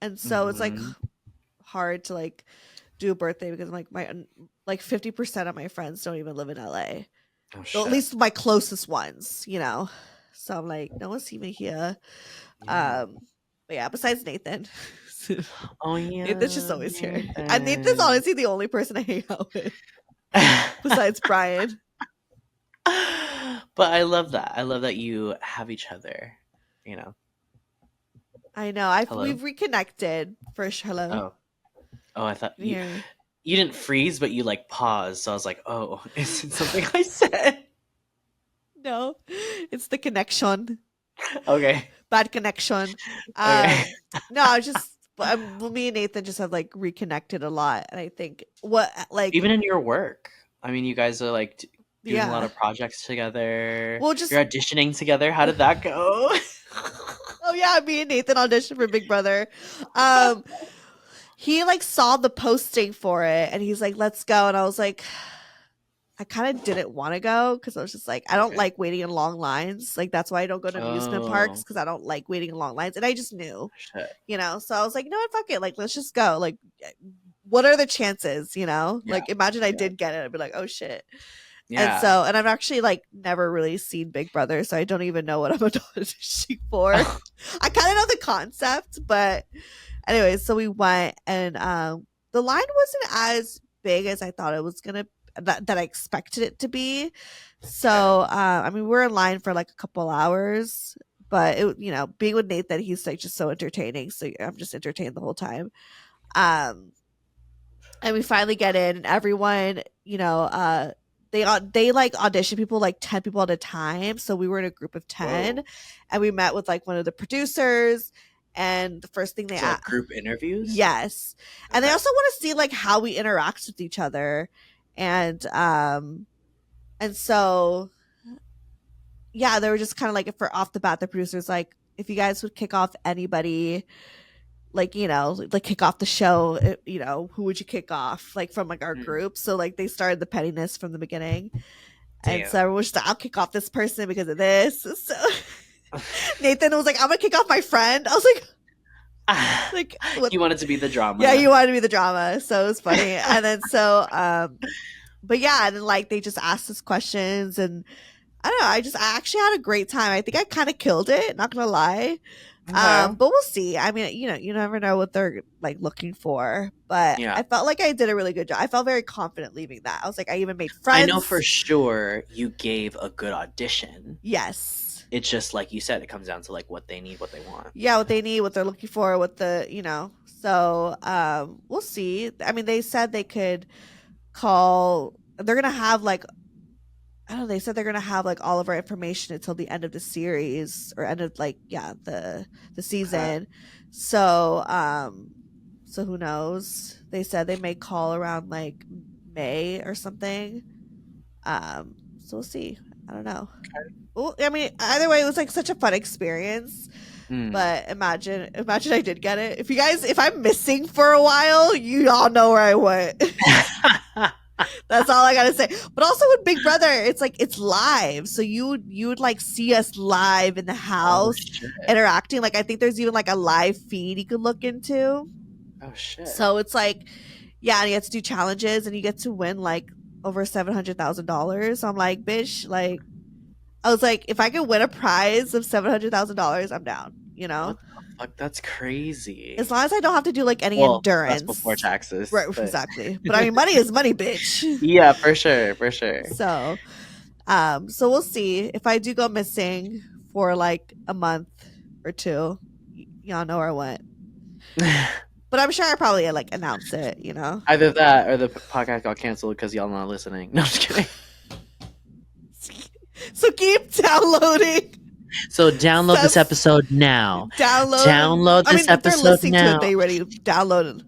and so it's like mhm. hard to like do a birthday because like my like 50% of my friends don't even live in LA. Oh Well, at shit. least my closest ones. So I'm like, no one's even here. Yeah. Um, but yeah, besides Nathan. Oh Nathan's just yeah, always here. And Nathan's Nathan. honestly the only person I hang out with besides Brian. But I love that. I love that you have each other. You know. I know. Hello. We've reconnected for sure. Hello. Oh. Oh, I thought Can you hear me? you didn't freeze, but you like paused. So I was like, oh, is it something I said? No. It's the connection. Okay. Bad connection. Okay. No, I was just well, me and Nathan just have like reconnected a lot, and I think what like Even in your work, I mean, you guys are like doing a lot yeah. of projects together. Well, just You're auditioning together. How did that go? oh yeah, me and Nathan auditioned for Big Brother. Um, he like saw the posting for it, and he's like, "Let's go," and I was like. I kind of didn't want to go because I was just like, I don't Okay. like waiting in long lines. Like that's why I don't go to amusement parks Oh because I don't like waiting in long lines. And I just knew, shit. So I was like, you know what, fuck it. Like, let's just go. Like, what are the chances? Yeah. Like imagine I Yeah. did get it. I'd be like, oh shit. Yeah. And I've actually like never really seen Big Brother, so I don't even know what I'm auditioning for. I kind of know the concept, but anyway, so we went and the line wasn't as big as I thought it was gonna that I expected it to be. Okay. So I mean, we're in line for like a couple hours, but being with Nathan, he's like just so entertaining. So I'm just entertained the whole time. Um, and we finally get in, and everyone, they like audition people like 10 people at a time. So we were in a group of 10, Whoa. and we met with like one of the producers. And the first thing they So like asked, group interviews? yes, and they Okay. also want to see like how we interact with each other, and so yeah, they were just kind of like for off the bat, the producers like if you guys would kick off anybody, like like kick off the show, who would you kick off like from like our Mm. group? So like they started the pettiness from the beginning, and so Damn. everyone was just like, I'll kick off this person because of this. So Nathan was like, I'm gonna kick off my friend. I was like what? You wanted to be the Yeah, you drama. wanted to be the drama, so it was funny. And then so but yeah, and then like they just asked us questions, and I don't know, I actually had a great time. I think I kind of killed it, not gonna lie. Okay. But we'll see. I mean, you never know what they're like looking for, but Yeah. I felt like I did a really good job. I felt very confident leaving that. I was like, I even made I know for friends. sure you gave a good audition. Yes. It's just like you said, it comes down to like what they need, what they want. Yeah, what they need, what they're looking for, what so we'll see. I mean, they said they could call they're gonna have like I don't know, they said they're gonna have like all of our information until the end of the series or end of like the Okay. season. So so who knows? They said they may call around like May or something. So we'll see. I don't know. Well, I mean, either way, it was like such a fun experience. Mm. But imagine I did get it. If I'm missing for a while, you all know where I went. That's all I gotta say. But also with Big Brother, it's like it's live, so you would like see us live in the Oh house shit. interacting. Like I think there's even like a live feed you could look into. Oh shit. So it's like, yeah, and you get to do challenges, and you get to win like over $700,000. So I'm like, bitch, like I was like, if I could win a prize of $700,000, I'm down. What the fuck? That's As crazy. long as I don't have to do like any Well, that's before endurance. taxes, Right, but exactly. But I mean, money is money, bitch. yeah, for sure, for sure. So, so we'll see if I do go missing for like a month or two. Y'all know where I went, but I'm sure I probably like announce it. Either that or the podcast got canceled because y'all not listening. No, I'm just kidding. So keep downloading. So download this Says episode now. download. Download I this mean, if they're episode listening to it, now. they already downloaded.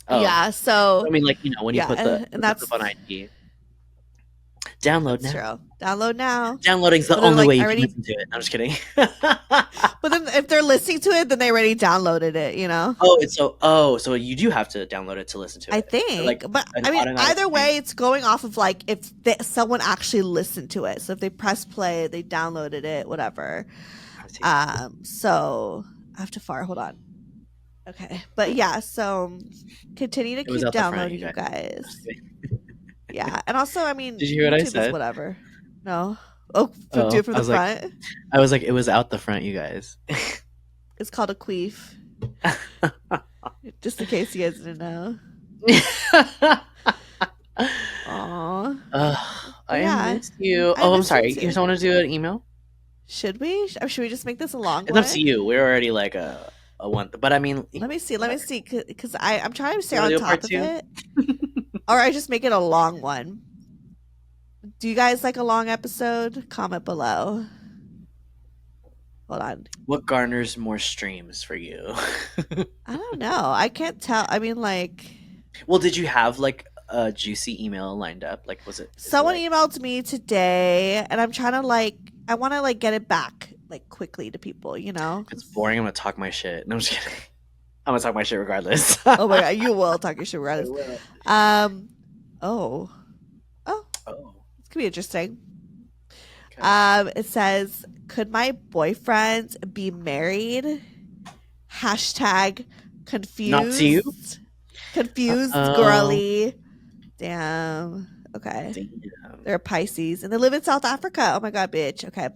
Oh, Yeah. So I mean, like, when you yeah, put and the clip on IG, download that's now. true. Download now. Downloading's the But then only like way I you can already. listen to it. I'm just kidding. But then if they're listening to it, then they already downloaded it. You know. So you do have to download it to listen to I it, or like think, but an I mean, automatic either thing. way, it's going off of like if someone actually listened to it. So if they press play, they downloaded it, whatever. I see. So I have to fart. Hold on. Okay, but yeah. So continue to It was keep out the front, you downloading, you guys. I'm just guys. kidding. Yeah, and also, I mean, Did you hear what I YouTube is said? whatever. No. Oh, do Oh, it from the front. I was like, it was out the front, you guys. It's called a queef. Just in case you guys didn't know. Aw. I Yeah, miss you. I Oh, I'm miss you sorry. You too. just want to do an email? Should we? Should we just make this a long It's up to one? you. We're already like a one, but I mean, Let me see. Let me whatever. see. Because I'm trying to stay You want on to do a part top of two? it. Or I just make it a long one. Do you guys like a long episode? Comment below. Hold on. What garners more streams for you? I don't know. I can't tell. I mean, like, Well, did you have like a juicy email lined up? Like, is it someone like emailed me today, and I'm trying to I want to get it back like quickly to people. You know. if it's boring? I'm gonna talk my shit. No, I'm just kidding. I'm gonna talk my shit regardless. Oh my god, you will talk your shit I regardless. will. Oh. Oh, Oh, this could be interesting. okay. It says, "Could my boyfriend be married?" Hashtag Not to you. confused. Confused Oh, girly. Damn. Okay. damn. They're Pisces and they live in South Africa. Oh my god, bitch. Okay.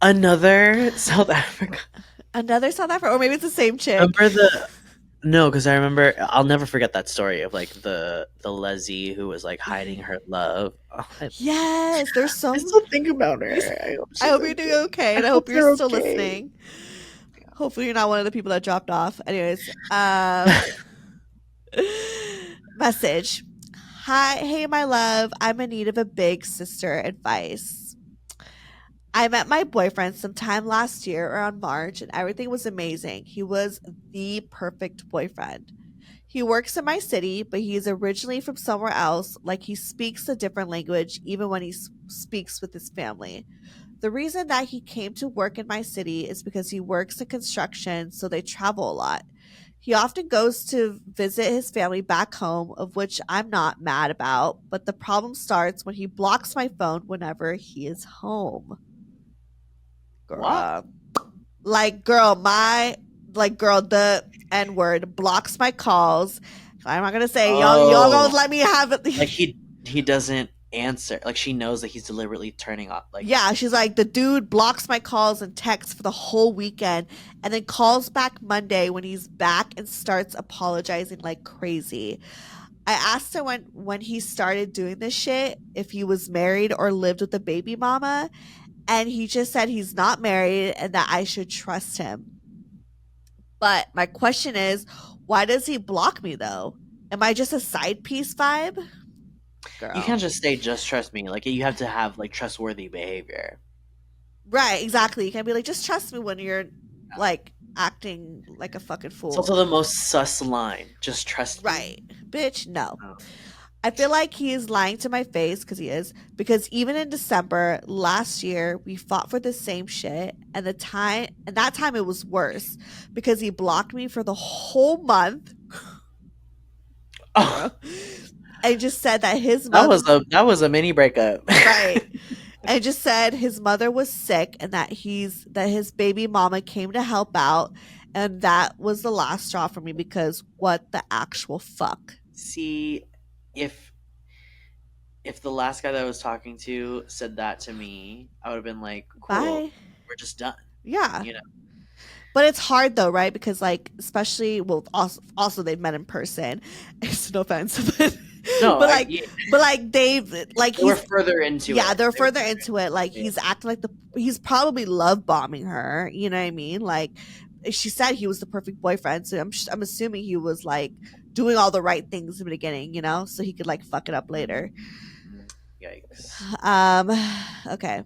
Another South Africa. Another South Africa, or maybe it's the same chick. Remember the No, because I remember. I'll never forget that story of like the Leslie who was like hiding her love. Oh, Yes, there's I some. still think about her. I hope I she's hope you're okay. doing okay, I and I hope hope you're you're still okay. listening. Hopefully, you're not one of the people that dropped off. Anyways, message. Hi, hey, my love. I'm in need of a big sister advice. I met my boyfriend sometime last year around March, and everything was amazing. He was the perfect boyfriend. He works in my city, but he's originally from somewhere else, like he speaks a different language even when he speaks with his family. The reason that he came to work in my city is because he works in construction, so they travel a lot. He often goes to visit his family back home, of which I'm not mad about, but the problem starts when he blocks my phone whenever he is home. What? Girl. Like, girl, the N word blocks my calls. I'm not gonna say y'all gonna Oh, let me have it. like he doesn't answer. Like she knows that he's deliberately turning off. Like Yeah, she's like, the dude blocks my calls and texts for the whole weekend and then calls back Monday when he's back and starts apologizing like crazy. I asked him when he started doing this shit if he was married or lived with a baby mama, and he just said he's not married and that I should trust him. But my question is, why does he block me though? Am I just a side piece vibe? you Girl. can't just say just trust me. Like you have to have like trustworthy behavior. Right, exactly. You can be like, just trust me when you're like acting like a fucking It's fool. also the most sus line. Just trust me. Right. Bitch, no. Oh. I feel like he is lying to my face because he is. Because even in December last year, we fought for the same shit, and that time it was worse because he blocked me for the whole month, Oh, and just said that his mother, that was a mini breakup. right, and just said his mother was sick and that his baby mama came to help out, and that was the last straw for me because what the actual fuck. See, if the last guy that I was talking to said that to me, I would have been like, "Cool, Bye. we're just done." Yeah. You know? But it's hard though, right? Because like, especially, well, also they've met in person. It's no offense, No, but like, yeah, they've like they were he's further into yeah, it. they're They were further further into it. Like into it. he's acting like he's probably love bombing her. You know what I mean? Like she said he was the perfect boyfriend, so I'm assuming he was like doing all the right things in the beginning, so he could like fuck it up later. Yikes. Um, okay.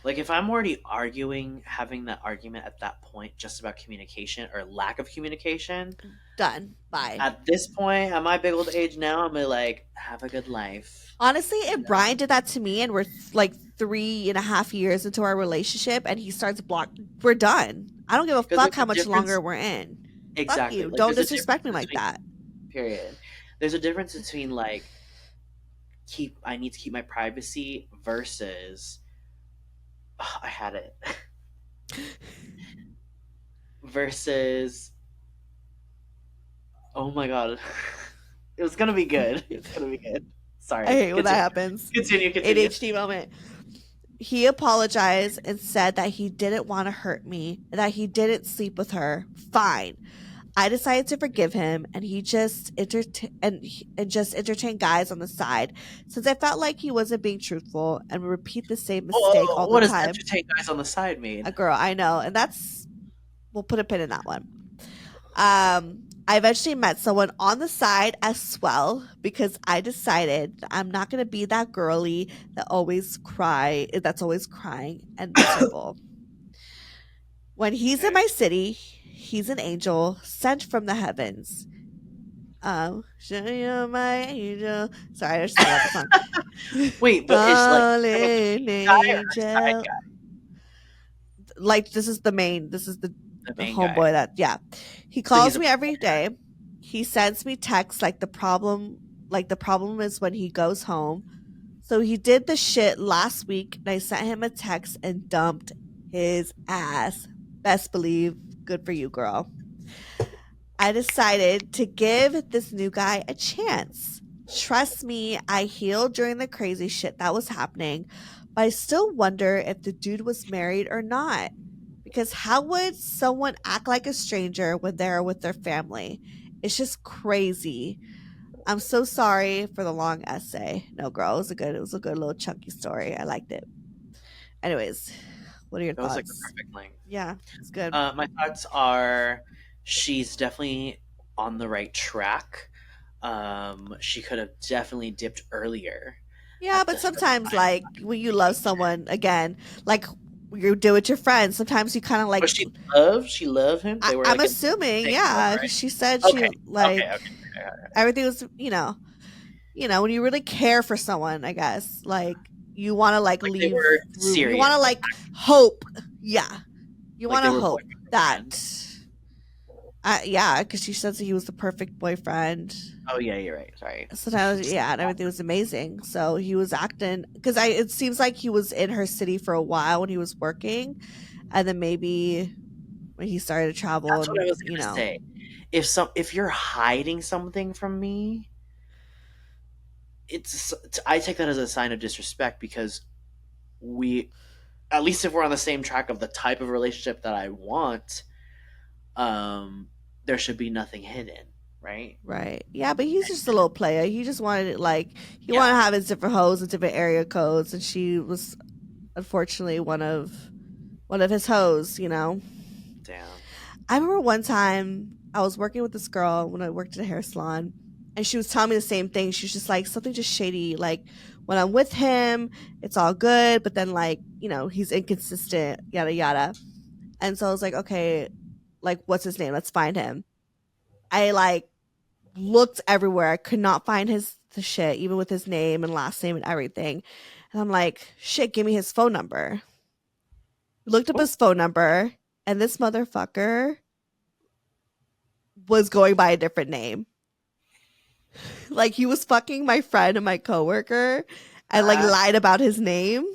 Like if I'm already arguing, having that argument at that point just about communication or lack of communication, Done. Bye. at this point, at my big old age now, I'm gonna like have a good life. Honestly, You if know? Brian did that to me and we're like 3.5 years into our relationship and he starts block, we're done. I don't give a Because fuck there's how a much difference. longer we're in. Fuck Exactly. you. Like Don't there's a disrespect difference me like between that. period. There's a difference between like keep I need to keep my privacy versus I had it versus oh my god. It was gonna be good. It's gonna be good. I Sorry. hate when that Continue. happens. Continue. Continue. ADHD moment. He apologized and said that he didn't want to hurt me, that he didn't sleep with her. Fine. I decided to forgive him, and he just and just entertained guys on the side, since I felt like he wasn't being truthful and would repeat the same mistake all Oh, the what does time. entertain guys on the side A mean? girl, I know, and that's we'll put a pin in that one. I eventually met someone on the side as well because I decided I'm not gonna be that girly that's always crying and miserable. When he's in Okay. my city, he's an angel sent from the heavens. Show you my angel. Sorry, I just thought about the song. Wait, but is like from a Fallen main guy or a side angel. guy? Like this is the main. This is The the main guy. homeboy that yeah. He So he's calls a me every day. He sends me texts like the problem is when he goes home. So he did the shit last week and I sent him a text and dumped his ass. Best believe, good for you, girl. I decided to give this new guy a chance. Trust me, I healed during the crazy shit that was happening, but I still wonder if the dude was married or not. Because how would someone act like a stranger when they're with their family? It's just crazy. I'm so sorry for the long essay. No, girl, it was a good little chunky story. I liked it. Anyways, what are your that was like the thoughts? perfect length. Yeah, it's good. My thoughts are she's definitely on the right track. She could have definitely dipped earlier Yeah, at but this sometimes, time like, when you love stage. someone, again, like you do with your friends, sometimes you kind of But like, she loved him. They were I'm like in the assuming, same boat, yeah, because right? she said Okay, she, okay, like, okay. everything was, when you really care for someone, I guess, like, you want to, like, Like they leave were room, you want serious. to, like, hope, yeah, you Like want they to were hope boyfriend girlfriend. that, yeah, because she says that he was the perfect boyfriend. Oh yeah, you're right. Sorry. Sometimes, yeah, and everything was amazing. So he was acting because it seems like he was in her city for a while when he was working, and then maybe when he started to travel That's what and I was gonna say. If you're hiding something from me, it's I take that as a sign of disrespect because we at least if we're on the same track of the type of relationship that I want, um, there should be nothing hidden, right? right, yeah, but he's just a little player. He just wanted it like he wanted Yeah. to have his different hoes and different area codes, and she was unfortunately one of his hoes. Damn. I remember one time I was working with this girl when I worked at a hair salon, and she was telling me the same thing. She's just like something just shady. Like when I'm with him, it's all good, but then like he's inconsistent, yada yada. And so I was like, okay, like what's his name? Let's find him. I like looked everywhere. I could not find the shit, even with his name and last name and everything. And I'm like, shit, give me his phone number. Looked up Oh, his phone number, and this motherfucker was going by a different name. Like he was fucking my friend and my coworker and like that lied about his name.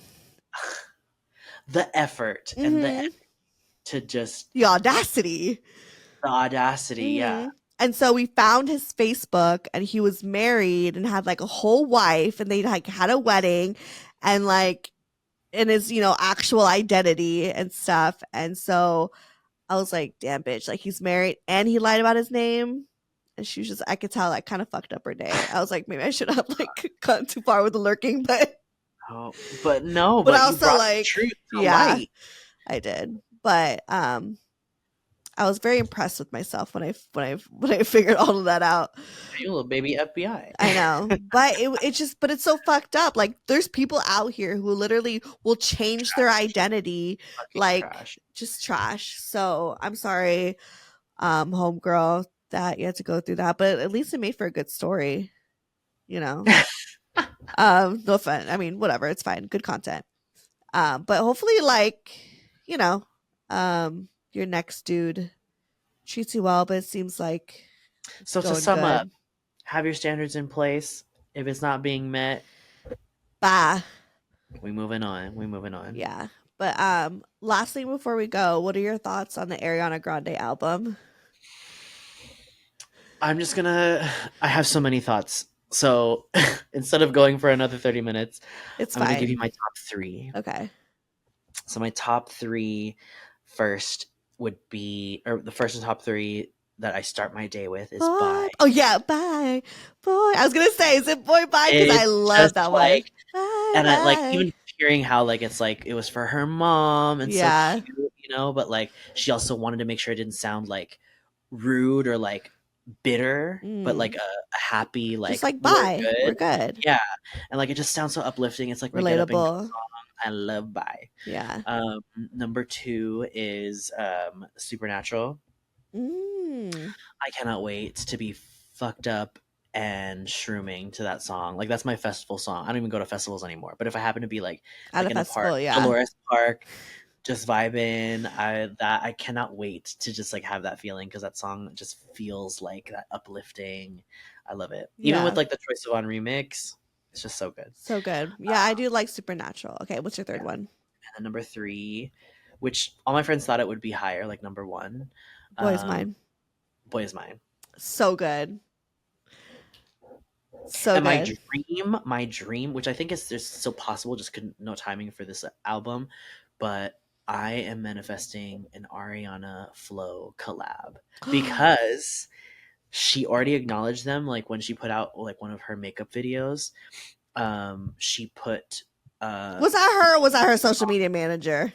the effort and the Mm-hmm. to just The audacity. the audacity, yeah. Mm-hmm. And so we found his Facebook and he was married and had like a whole wife and they like had a wedding and like in his, actual identity and stuff. And so I was like, damn bitch, like he's married and he lied about his name. And she was just, I could tell that kind of fucked up her day. I was like, maybe I should have like gone too far with the lurking, Oh, but no, but but you also brought the like, truth to yeah, light. I did. But I was very impressed with myself when I figured all of that out. You little baby FBI. I know, but it's so fucked up. Like, there's people out here who literally will change their Trash. identity, Fucking like trash. just trash. So I'm sorry, homegirl, that you had to go through that, but at least it made for a good story, you know. No fun. I mean, whatever, it's fine. Good content. But hopefully, like, you know, your next dude treats you well, but it seems like it's So to going sum up, good. have your standards in place. If it's not being met, Bah. we moving on. We moving on. Yeah. But last thing before we go, what are your thoughts on the Ariana Grande album? I'm just gonna. I have so many thoughts. So instead of going for another 30 minutes, It's I'm gonna give you fine. my top three. Okay. So my top three first would be, or the first and top three that I start my day with is Boy. Bye. Oh yeah, bye. Boy. I was gonna say, is it boy bye? Because I It's love just that one. like, Bye and I like bye. even hearing how like it's like it was for her mom and so Yeah. cute, but like she also wanted to make sure it didn't sound like rude or like bitter, but like Mm. a happy Just like like we're bye. We're good. good. Yeah, and like it just sounds so uplifting. It's like my get up and go Relatable. song. I love Bye. Yeah. Number two is Supernatural. Mm. I cannot wait to be fucked up and shrooming to that song. Like that's my festival song. I don't even go to festivals anymore. But if I happen to be At a like in the park, festival, yeah. Dolores Park, just vibing, I cannot wait to just like have that feeling because that song just feels like that uplifting. I love it. Even with Yeah. like the Troye Sivan remix, it's just so good. So good. Yeah, I do like Supernatural. Okay, what's your third Yeah. one? And then number three, which all my friends thought it would be higher, like number one, Boy's um, Mine. Boy Is Mine. So good. So And good. my dream, which I think is just so possible, just couldn't no timing for this album, but I am manifesting an Ariana Flow collab because she already acknowledged them. Like when she put out like one of her makeup videos, she put Was that her or was that her social media manager?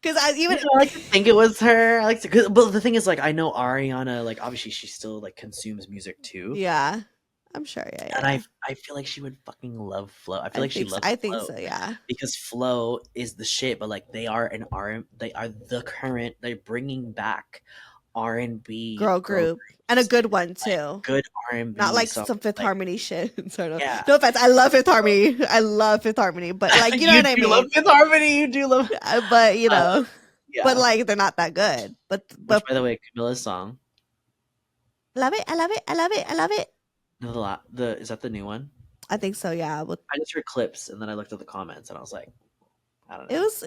Because I even I like to think it was her. I like to, but the thing is, like, I know Ariana. Like, obviously, she still like consumes music too, yeah, I'm sure. Yeah, and yeah. I feel like she would fucking love Flow. I feel like she loves I think Flow so. Yeah. because Flow is the shit. But like, they are the current. They're bringing back R&B Girl girl group and a groups, good one like too. good Not R&B. like So some Fifth like, Harmony shit. Sorry, no, yeah, no offense. I love Fifth Harmony. I love Fifth Harmony, but like, you know you what I do love mean. Fifth Harmony. You do love, But uh, but yeah. like they're not that good. Which, But by the way, Camilla's song, love it. I love it. I love it. I love it. the is that the new one? I think so. Yeah. I just heard clips and then I looked at the comments and I was like, I don't It know. was,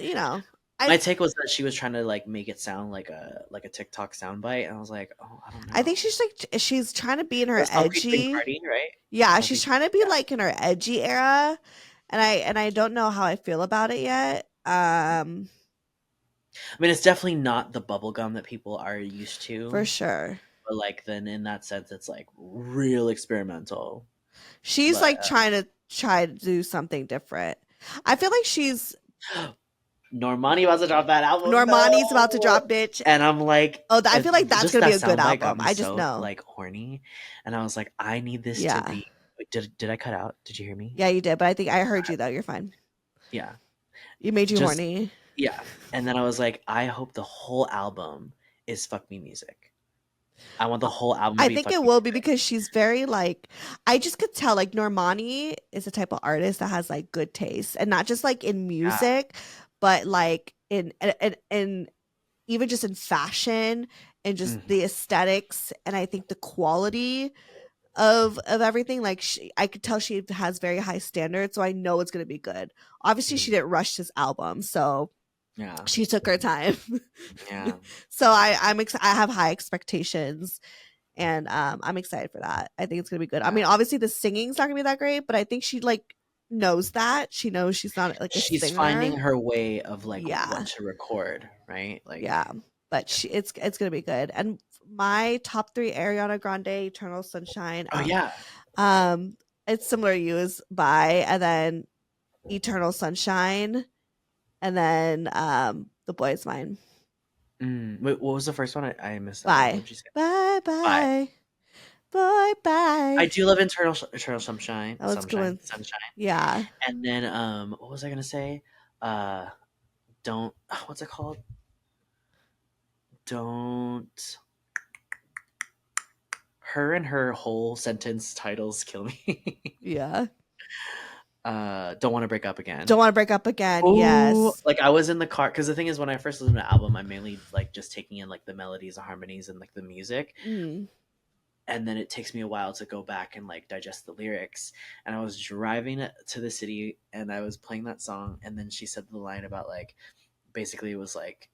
I My take was that she was trying to like make it sound like a TikTok soundbite, and I was like, oh, I don't I think know. she's trying to be in her The song featuring edgy. Cardi, right? Yeah, Song she's featuring, trying to be yeah. like in her edgy era, and I don't know how I feel about it yet. I mean, it's definitely not the bubblegum that people are used For to, sure. but like then in that sense, it's like real experimental. She's But like try to do something different. I feel like she's Normani about to drop that album Normani's about to though, drop, bitch. and I'm like, Oh, I feel like that's just gonna be that a good soundbite got album. me I just so know. like horny, and I was like, I need this to Yeah, be. Wait, did I cut out? Did you hear me? yeah, you did, but I think I heard you though. You're fine. Yeah, You made you just horny. yeah. And then I was like, I hope the whole album is fuck me music. I want the whole album to I be think fuck it me will be music. because she's very like I just could tell like Normani is the type of artist that has like good taste and not just like in Yeah. music, but like in even just in fashion and just Mhm. the aesthetics and I think the quality of everything. Like I could tell she has very high standards, so I know it's gonna be good. Obviously, she Mhm. didn't rush this album, so Yeah. she took her time. Yeah. So I have high expectations and I'm excited for that. I think it's gonna be good. I Yeah. mean, obviously the singing's not gonna be that great, but I think she like knows that. She knows she's not like a She's finding singer. her way of like what Yeah, to record, right? Like, yeah. But yeah. it's gonna be good. And my top three Ariana Grande, Eternal Sunshine. Oh yeah. Um, it's similar to you as by and then Eternal Sunshine, and then The Boy Is Mine. Wait, what was the first one? I missed that one. What Bye. did you say? Bye Bye. bye. Bye I bye. do love Eternal Sunshine, That was good one. Sunshine. Yeah. And then what was I gonna say? Uh, don't what's it called? Don't her and her whole sentence titles kill me. Yeah. Don't want to break up again. Don't want to break up again. Oh, Yes. like I was in the car because the thing is, when I first listened to the album, I'm mainly like just taking in like the melodies, the harmonies, and like the music, Mm. and then it takes me a while to go back and like digest the lyrics. And I was driving to the city, and I was playing that song, and then she said the line about like basically it was like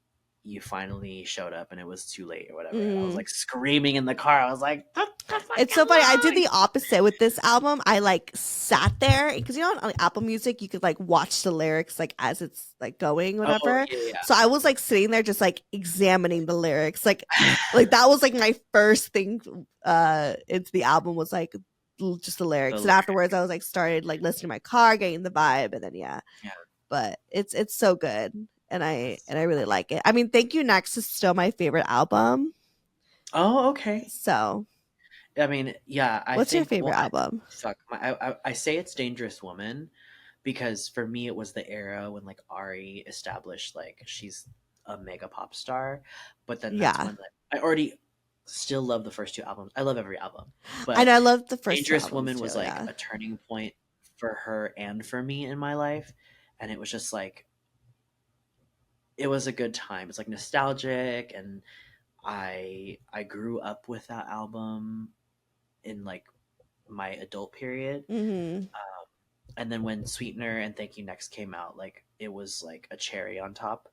you finally showed up and it was too late or whatever. And I was Mm. like screaming in the car. I was like, that's the It's fucking so funny. I did line. the opposite with this album. I like sat there because you know on Apple Music you could like watch the lyrics like as it's like going Oh whatever. yeah, So I was like sitting there just like examining the lyrics. yeah. Like that was like my first thing into the album was like just the The lyrics. And lyric. afterwards I was like started like listening to my car, getting the vibe, and then yeah. Yeah. But it's so good. And I really like it. I mean, Thank You Next is still my favorite album. Oh, okay. So I mean, yeah, I what's your think, favorite well, album? fuck, I say it's Dangerous Woman because for me it was the era when like Ari established like she's a mega pop star, but then that's Yeah. when like I already still love the first two albums. I love every album, And but I love the first two Dangerous albums Woman too, was like yeah. a turning point for her and for me in my life, and it was just like it was a good time. It's like nostalgic, and I grew up with that album in like my adult period. Mhm. And then when Sweetener and Thank You Next came out, like it was like a cherry on top.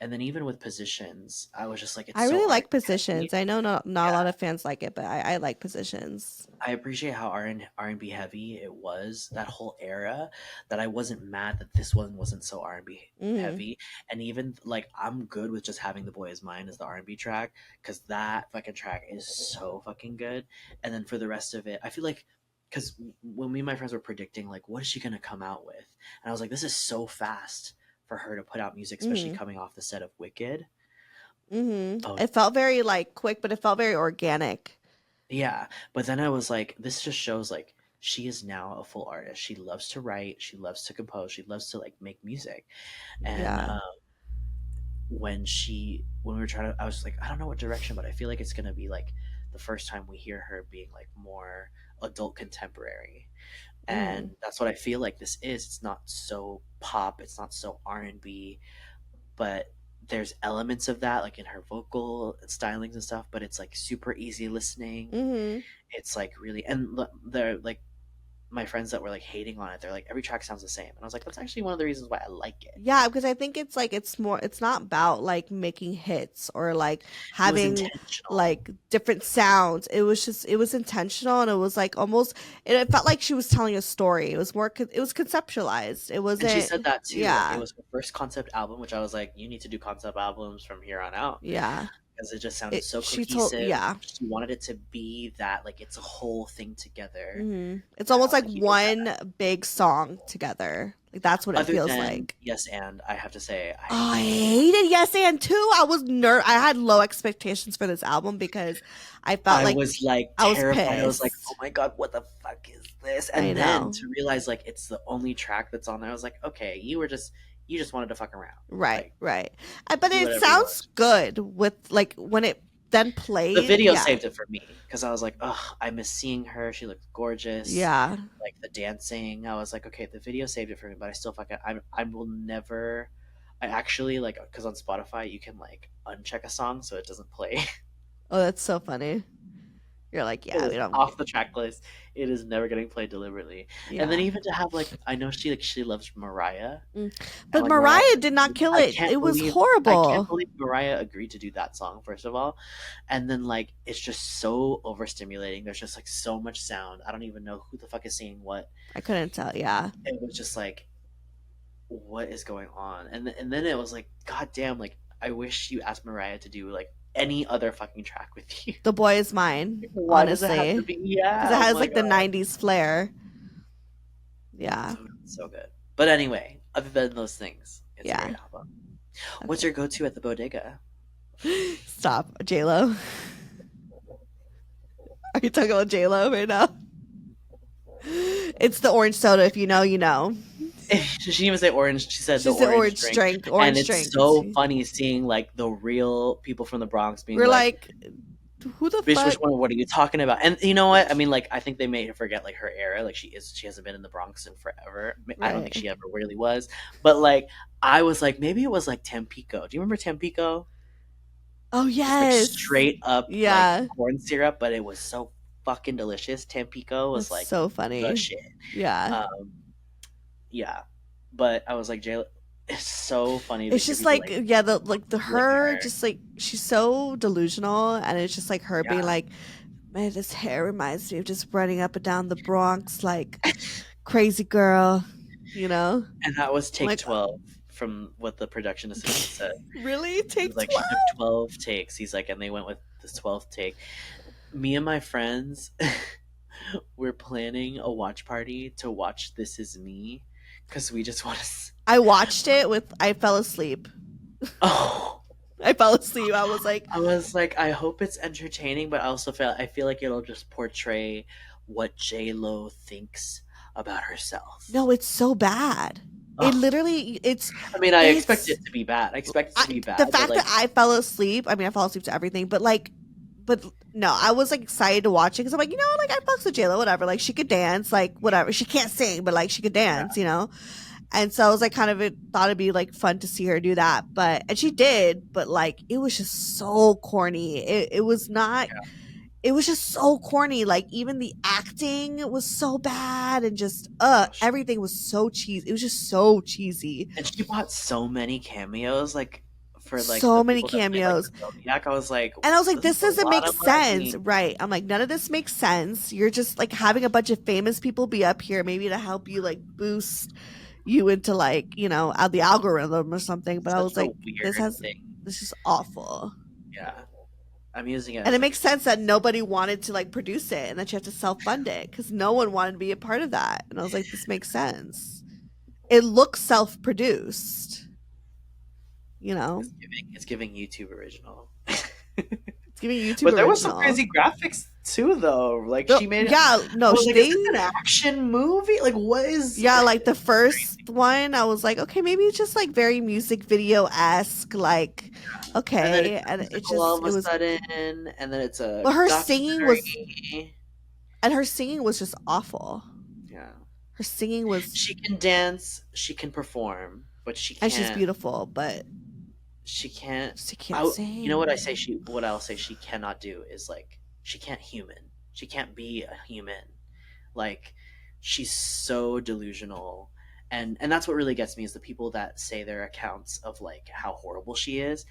And then even with Positions, I was just like, it's I so really R and like B Positions. heavy. I know not a lot Yeah, of fans like it, but I like Positions. I appreciate how R and B heavy it was that whole era. That I wasn't mad that this one wasn't so R&B Mhm. heavy. And even like I'm good with just having The Boy Is Mine as the R&B track because that fucking track is so fucking good. And then for the rest of it, I feel like because when me and my friends were predicting like what is she gonna come out with, and I was like, this is so fast for her to put out music, especially Mhm. coming off the set of Wicked. Mhm. Oh It felt very like quick, but it felt very organic. yeah, but then I was like, this just shows like she is now a full artist. She loves to write, she loves to compose, she loves to like make music. And Yeah. when we were trying to, I was like, I don't know what direction, but I feel like it's gonna be like the first time we hear her being like more adult contemporary. Mhm. And that's what I feel like this is. It's not so pop, it's not so R&B, but there's elements of that like in her vocal stylings and stuff, but it's like super easy listening. Mhm. It's like really, and they're like my friends that were like hating on it. They're like every track sounds the same, and I was like, that's actually one of the reasons why I like it. Yeah, because I think it's like it's not about like making hits or like It was having intentional. like different sounds. It was intentional, and it was like almost it felt like she was telling a story. It was more it was conceptualized. It And she wasn't. said that too. Like it Yeah. was her first concept album, which I was like, you need to do concept albums from here on out Yeah. because it just sounded so She told cohesive. yeah. She wanted it to be that like it's a whole thing together. It's And I almost was like like, you did that. one big song together. Like that's what it Other feels than like. Yes, and I have to say, I Oh, I hate. hated Yes and too. I had low expectations for this album because I felt I like was like I was terrified. I was like, oh pissed. my god, what the fuck is this? I And then know. to realize like it's the only track that's on there, I was like, okay, you just wanted to fuck around. Right, Like right. But do it whatever you want sounds to. good with like when it then The played. video Yeah. saved it for me because I was like, oh, I miss seeing her. She looked gorgeous. Yeah. Like the dancing, I was like, okay, the video saved it for me, but I still fucking I will never. I actually like because on Spotify you can like uncheck a song so it doesn't play. Oh, that's so funny. You're like, It yeah, we is don't. off the track list. It is never getting played deliberately. And then Yeah. even to have like I know she loves Mariah, Mm. and But like Mariah, Mariah did not kill I it. can't It was believe I can't horrible. believe Mariah agreed to do that song first of all, and then like it's just so overstimulating. There's just like so much sound. I don't even know who the fuck is saying what. I couldn't tell. Yeah. It was just like what is going on, and then it was like god damn, like I wish you asked Mariah to do like any other fucking track with you. The Boy Is Mine, Why does it have to honestly. be? Because Yeah, it oh has my like the god. 90s flair. Yeah. So so good. But anyway, other than those things, it's a Yeah. great album. What's your go-to at the bodega? Stop, J-Lo. Are you talking about J-Lo right now? It's the orange soda. If you know, you know. She didn't even say orange. She said the She's the orange orange drink, drink. and Orange it's drink. so funny seeing like the real people from the Bronx being We're like, like, who the "Bitch, fuck? which one? What are you talking about?" And you know what? I mean, like, I think they made her forget like her era. Like, she hasn't been in the Bronx in forever. I don't think Right. she ever really was. But like, I was like, maybe it was like Tampico. Do you remember Tampico? Oh Just like yes. straight up like Yeah. corn syrup, but it was so fucking delicious. Tampico was That's like so the funny. shit. Yeah. Um, yeah, but I was like, Jay, it's so funny to It's hear just people like like yeah, the compliment her her. just like she's so delusional, and it's just like her being Yeah, like, man, this hair reminds me of just running up and down the Bronx like crazy girl, you know? and that was I'm take like, 12 from what the production assistant said. really? He was Take like, she 12? took 12 takes. He's like, and they went with the 12th take. Me and my friends, we're planning a watch party to watch This Is Me because we just want to. I watched it with I fell asleep. Oh, I fell asleep. I was like, I was like, I hope it's entertaining, but I feel like it'll just portray what J Lo thinks about herself. no, it's so bad. It Oh, literally I mean, I expect it's it to be bad. I expect it to be the bad, but fact that like, I fell asleep, I mean, I fall asleep to everything, but like, but no, I was like excited to watch it because I'm like, you know, like I fucks with JLo, whatever. Like she could dance, like whatever. She can't sing, but like she could yeah, dance, you know. And so I was like, kind of thought it'd be like fun to see her do that, but and she did, but like it was just so corny. It was not. yeah, It was just so corny. Like even the acting was so bad, and just gosh. everything was so cheesy. It was just so cheesy. And she bought so many cameos, like for like the So many people that played like the cameos. Zodiac. I was like, And I was like, this is this a doesn't lot make of sense. money. Right. I'm like, none of this makes sense. You're just like having a bunch of famous people be up here maybe to help you like boost you into like, you know, out the algorithm or something. But I Such was a like, weird thing. this is awful. Yeah, I'm using it And as it like makes sense that nobody wanted to like produce it and that you have to self fund it because no one wanted to be a part of that. And I was like, this makes sense. It looks self produced, you know, it's giving YouTube original. it's giving YouTube But there was some original. crazy graphics too, though. Like The, she made it. yeah, I no, was like, "Is they this an action movie? Like, what is?" yeah, like the It's first crazy. one, I was like, okay, maybe it's just like very music video esque, like And then it's okay, a and it musical all just of it a was, sudden, and then it's a but documentary. her singing was just awful. Yeah, Her singing was, she can dance, she can perform, but she and she's can't. beautiful, but She can't. she can't You know what I sing. say? What I'll say she cannot do is like she can't human. She can't be a human. Like she's so delusional, and that's what really gets me is the people that say their accounts of like how horrible she is,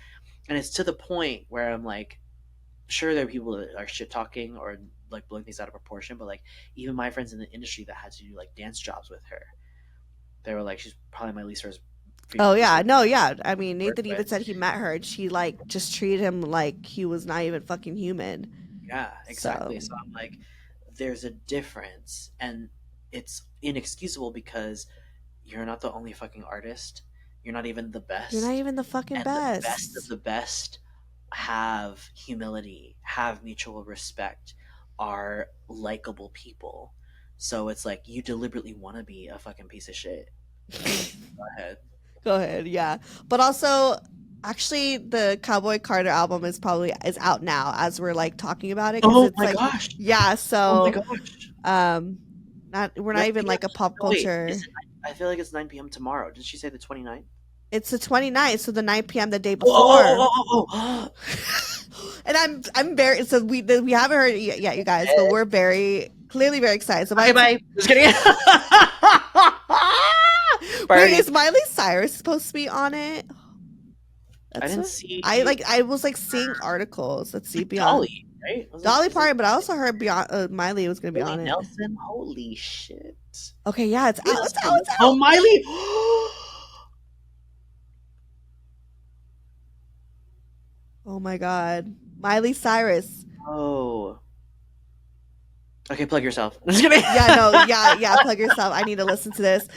and it's to the point where I'm like, sure there are people that are shit talking or like blowing things out of proportion, but like even my friends in the industry that had to do like dance jobs with her, they were like, she's probably my least Oh favorite yeah, person no, yeah. I mean, to work Nathan with. even said he met her and she like just treated him like he was not even fucking human. Yeah, exactly. So So I'm like, there's a difference, and it's inexcusable because you're not the only fucking artist. You're not even the you're not best, even the fucking and the best of best. the best have humility, have mutual respect, are likable people. So it's like you deliberately want to be a fucking piece of shit. Go ahead. Go ahead, yeah. But also, actually, the Cowboy Carter album is out now as we're like talking about it because Oh it's my like gosh! yeah. Oh my So gosh! um, not we're not 9 even p.m. like a pop No, wait, culture. is it? I feel like it's 9 p.m. tomorrow. Did she say the 29th? It's the 29th, so the 9 p.m. the day Oh, before. oh, oh, oh, And I'm very so we haven't heard it yet, you guys, but oh. we're very clearly very excited. So Okay, my bye. Just kidding. wait, Party. is Miley Cyrus supposed to be on it? I That's didn't what I see like. I was like seeing articles. Let's see, beyond Dolly, right? Was it? Dolly Is it Parton, but I also heard beyond Miley was gonna be on Willie it. Nelson? Holy shit. Okay, yeah, it's Wait, out. let's It's take a out. look. It's Oh, out. Miley. Oh my god, Miley Cyrus. Oh. Okay, plug yourself. Just kidding. Yeah, no, yeah, yeah. Plug yourself. I need to listen to this.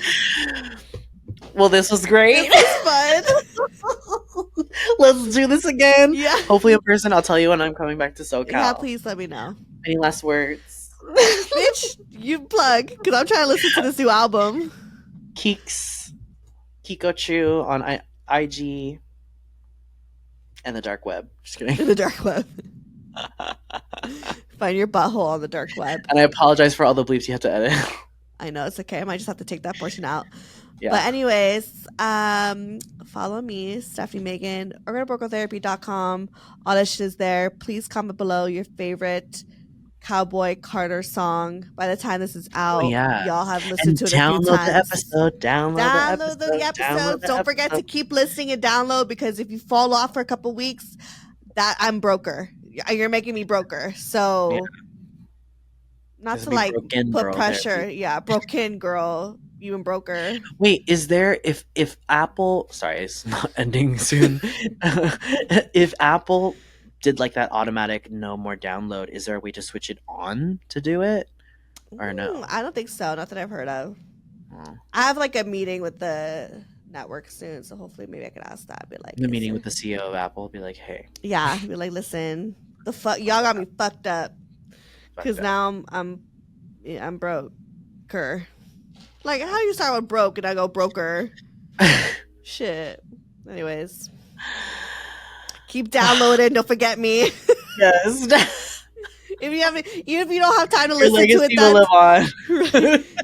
Well, this was great. This was fun. Let's do this again. Yeah. Hopefully in person. I'll tell you when I'm coming back to SoCal. Yeah, please let me know. Any last words? Bitch, you plug, because I'm trying to listen to this new album. Keekz, Kikochu on IG and the dark web. Just kidding. In the dark web. Find your butthole on the dark web. And I apologize for all the bleeps you have to edit. I know, it's okay. I might just have to take that portion out. Yeah. But anyways, follow me, Stefanie Maegan, or go to brocotherapy.com. All that shit is there. Please comment below your favorite Cowboy Carter song. By the time this is out, y'all have listened to it a few times. Download the episode. Download the episodes. Don't forget to keep listening and download, because if you fall off for a couple weeks, that I'm broker. You're making me broker. So not to like put pressure. Therapy. Yeah, broken girl. You and broker. Wait, is there if Apple? Sorry, it's not ending soon. If Apple did like that automatic no more download, is there a way to switch it on to do it, or no? I don't think so. Not that I've heard of. I have like a meeting with the network soon, so hopefully maybe I could ask that. Be like the meeting with the CEO of Apple. Be like, hey. Yeah, be like, listen, the fuck, y'all got me fucked up, because now I'm broker. Like, how do you start with broke and I go broker? Shit. Anyways, keep downloading. Don't forget me. Yes. Even if you don't have time to listen to it, live on.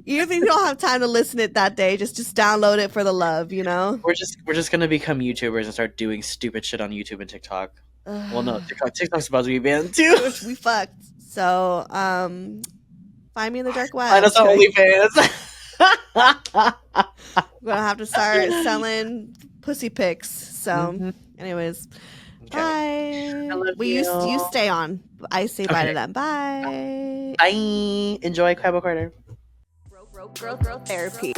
Even if you don't have time to listen to it that day, just download it for the love, you know. We're just gonna become YouTubers and start doing stupid shit on YouTube and TikTok. Well, no, TikTok's about to be banned too. We fucked. So, find me in the dark web. Find us on OnlyFans. We're gonna have to start selling pussy pics. So, anyways, bye. I love you stay on. I say bye to them. Bye. Bye. Enjoy Cowboy Carter. Growth therapy.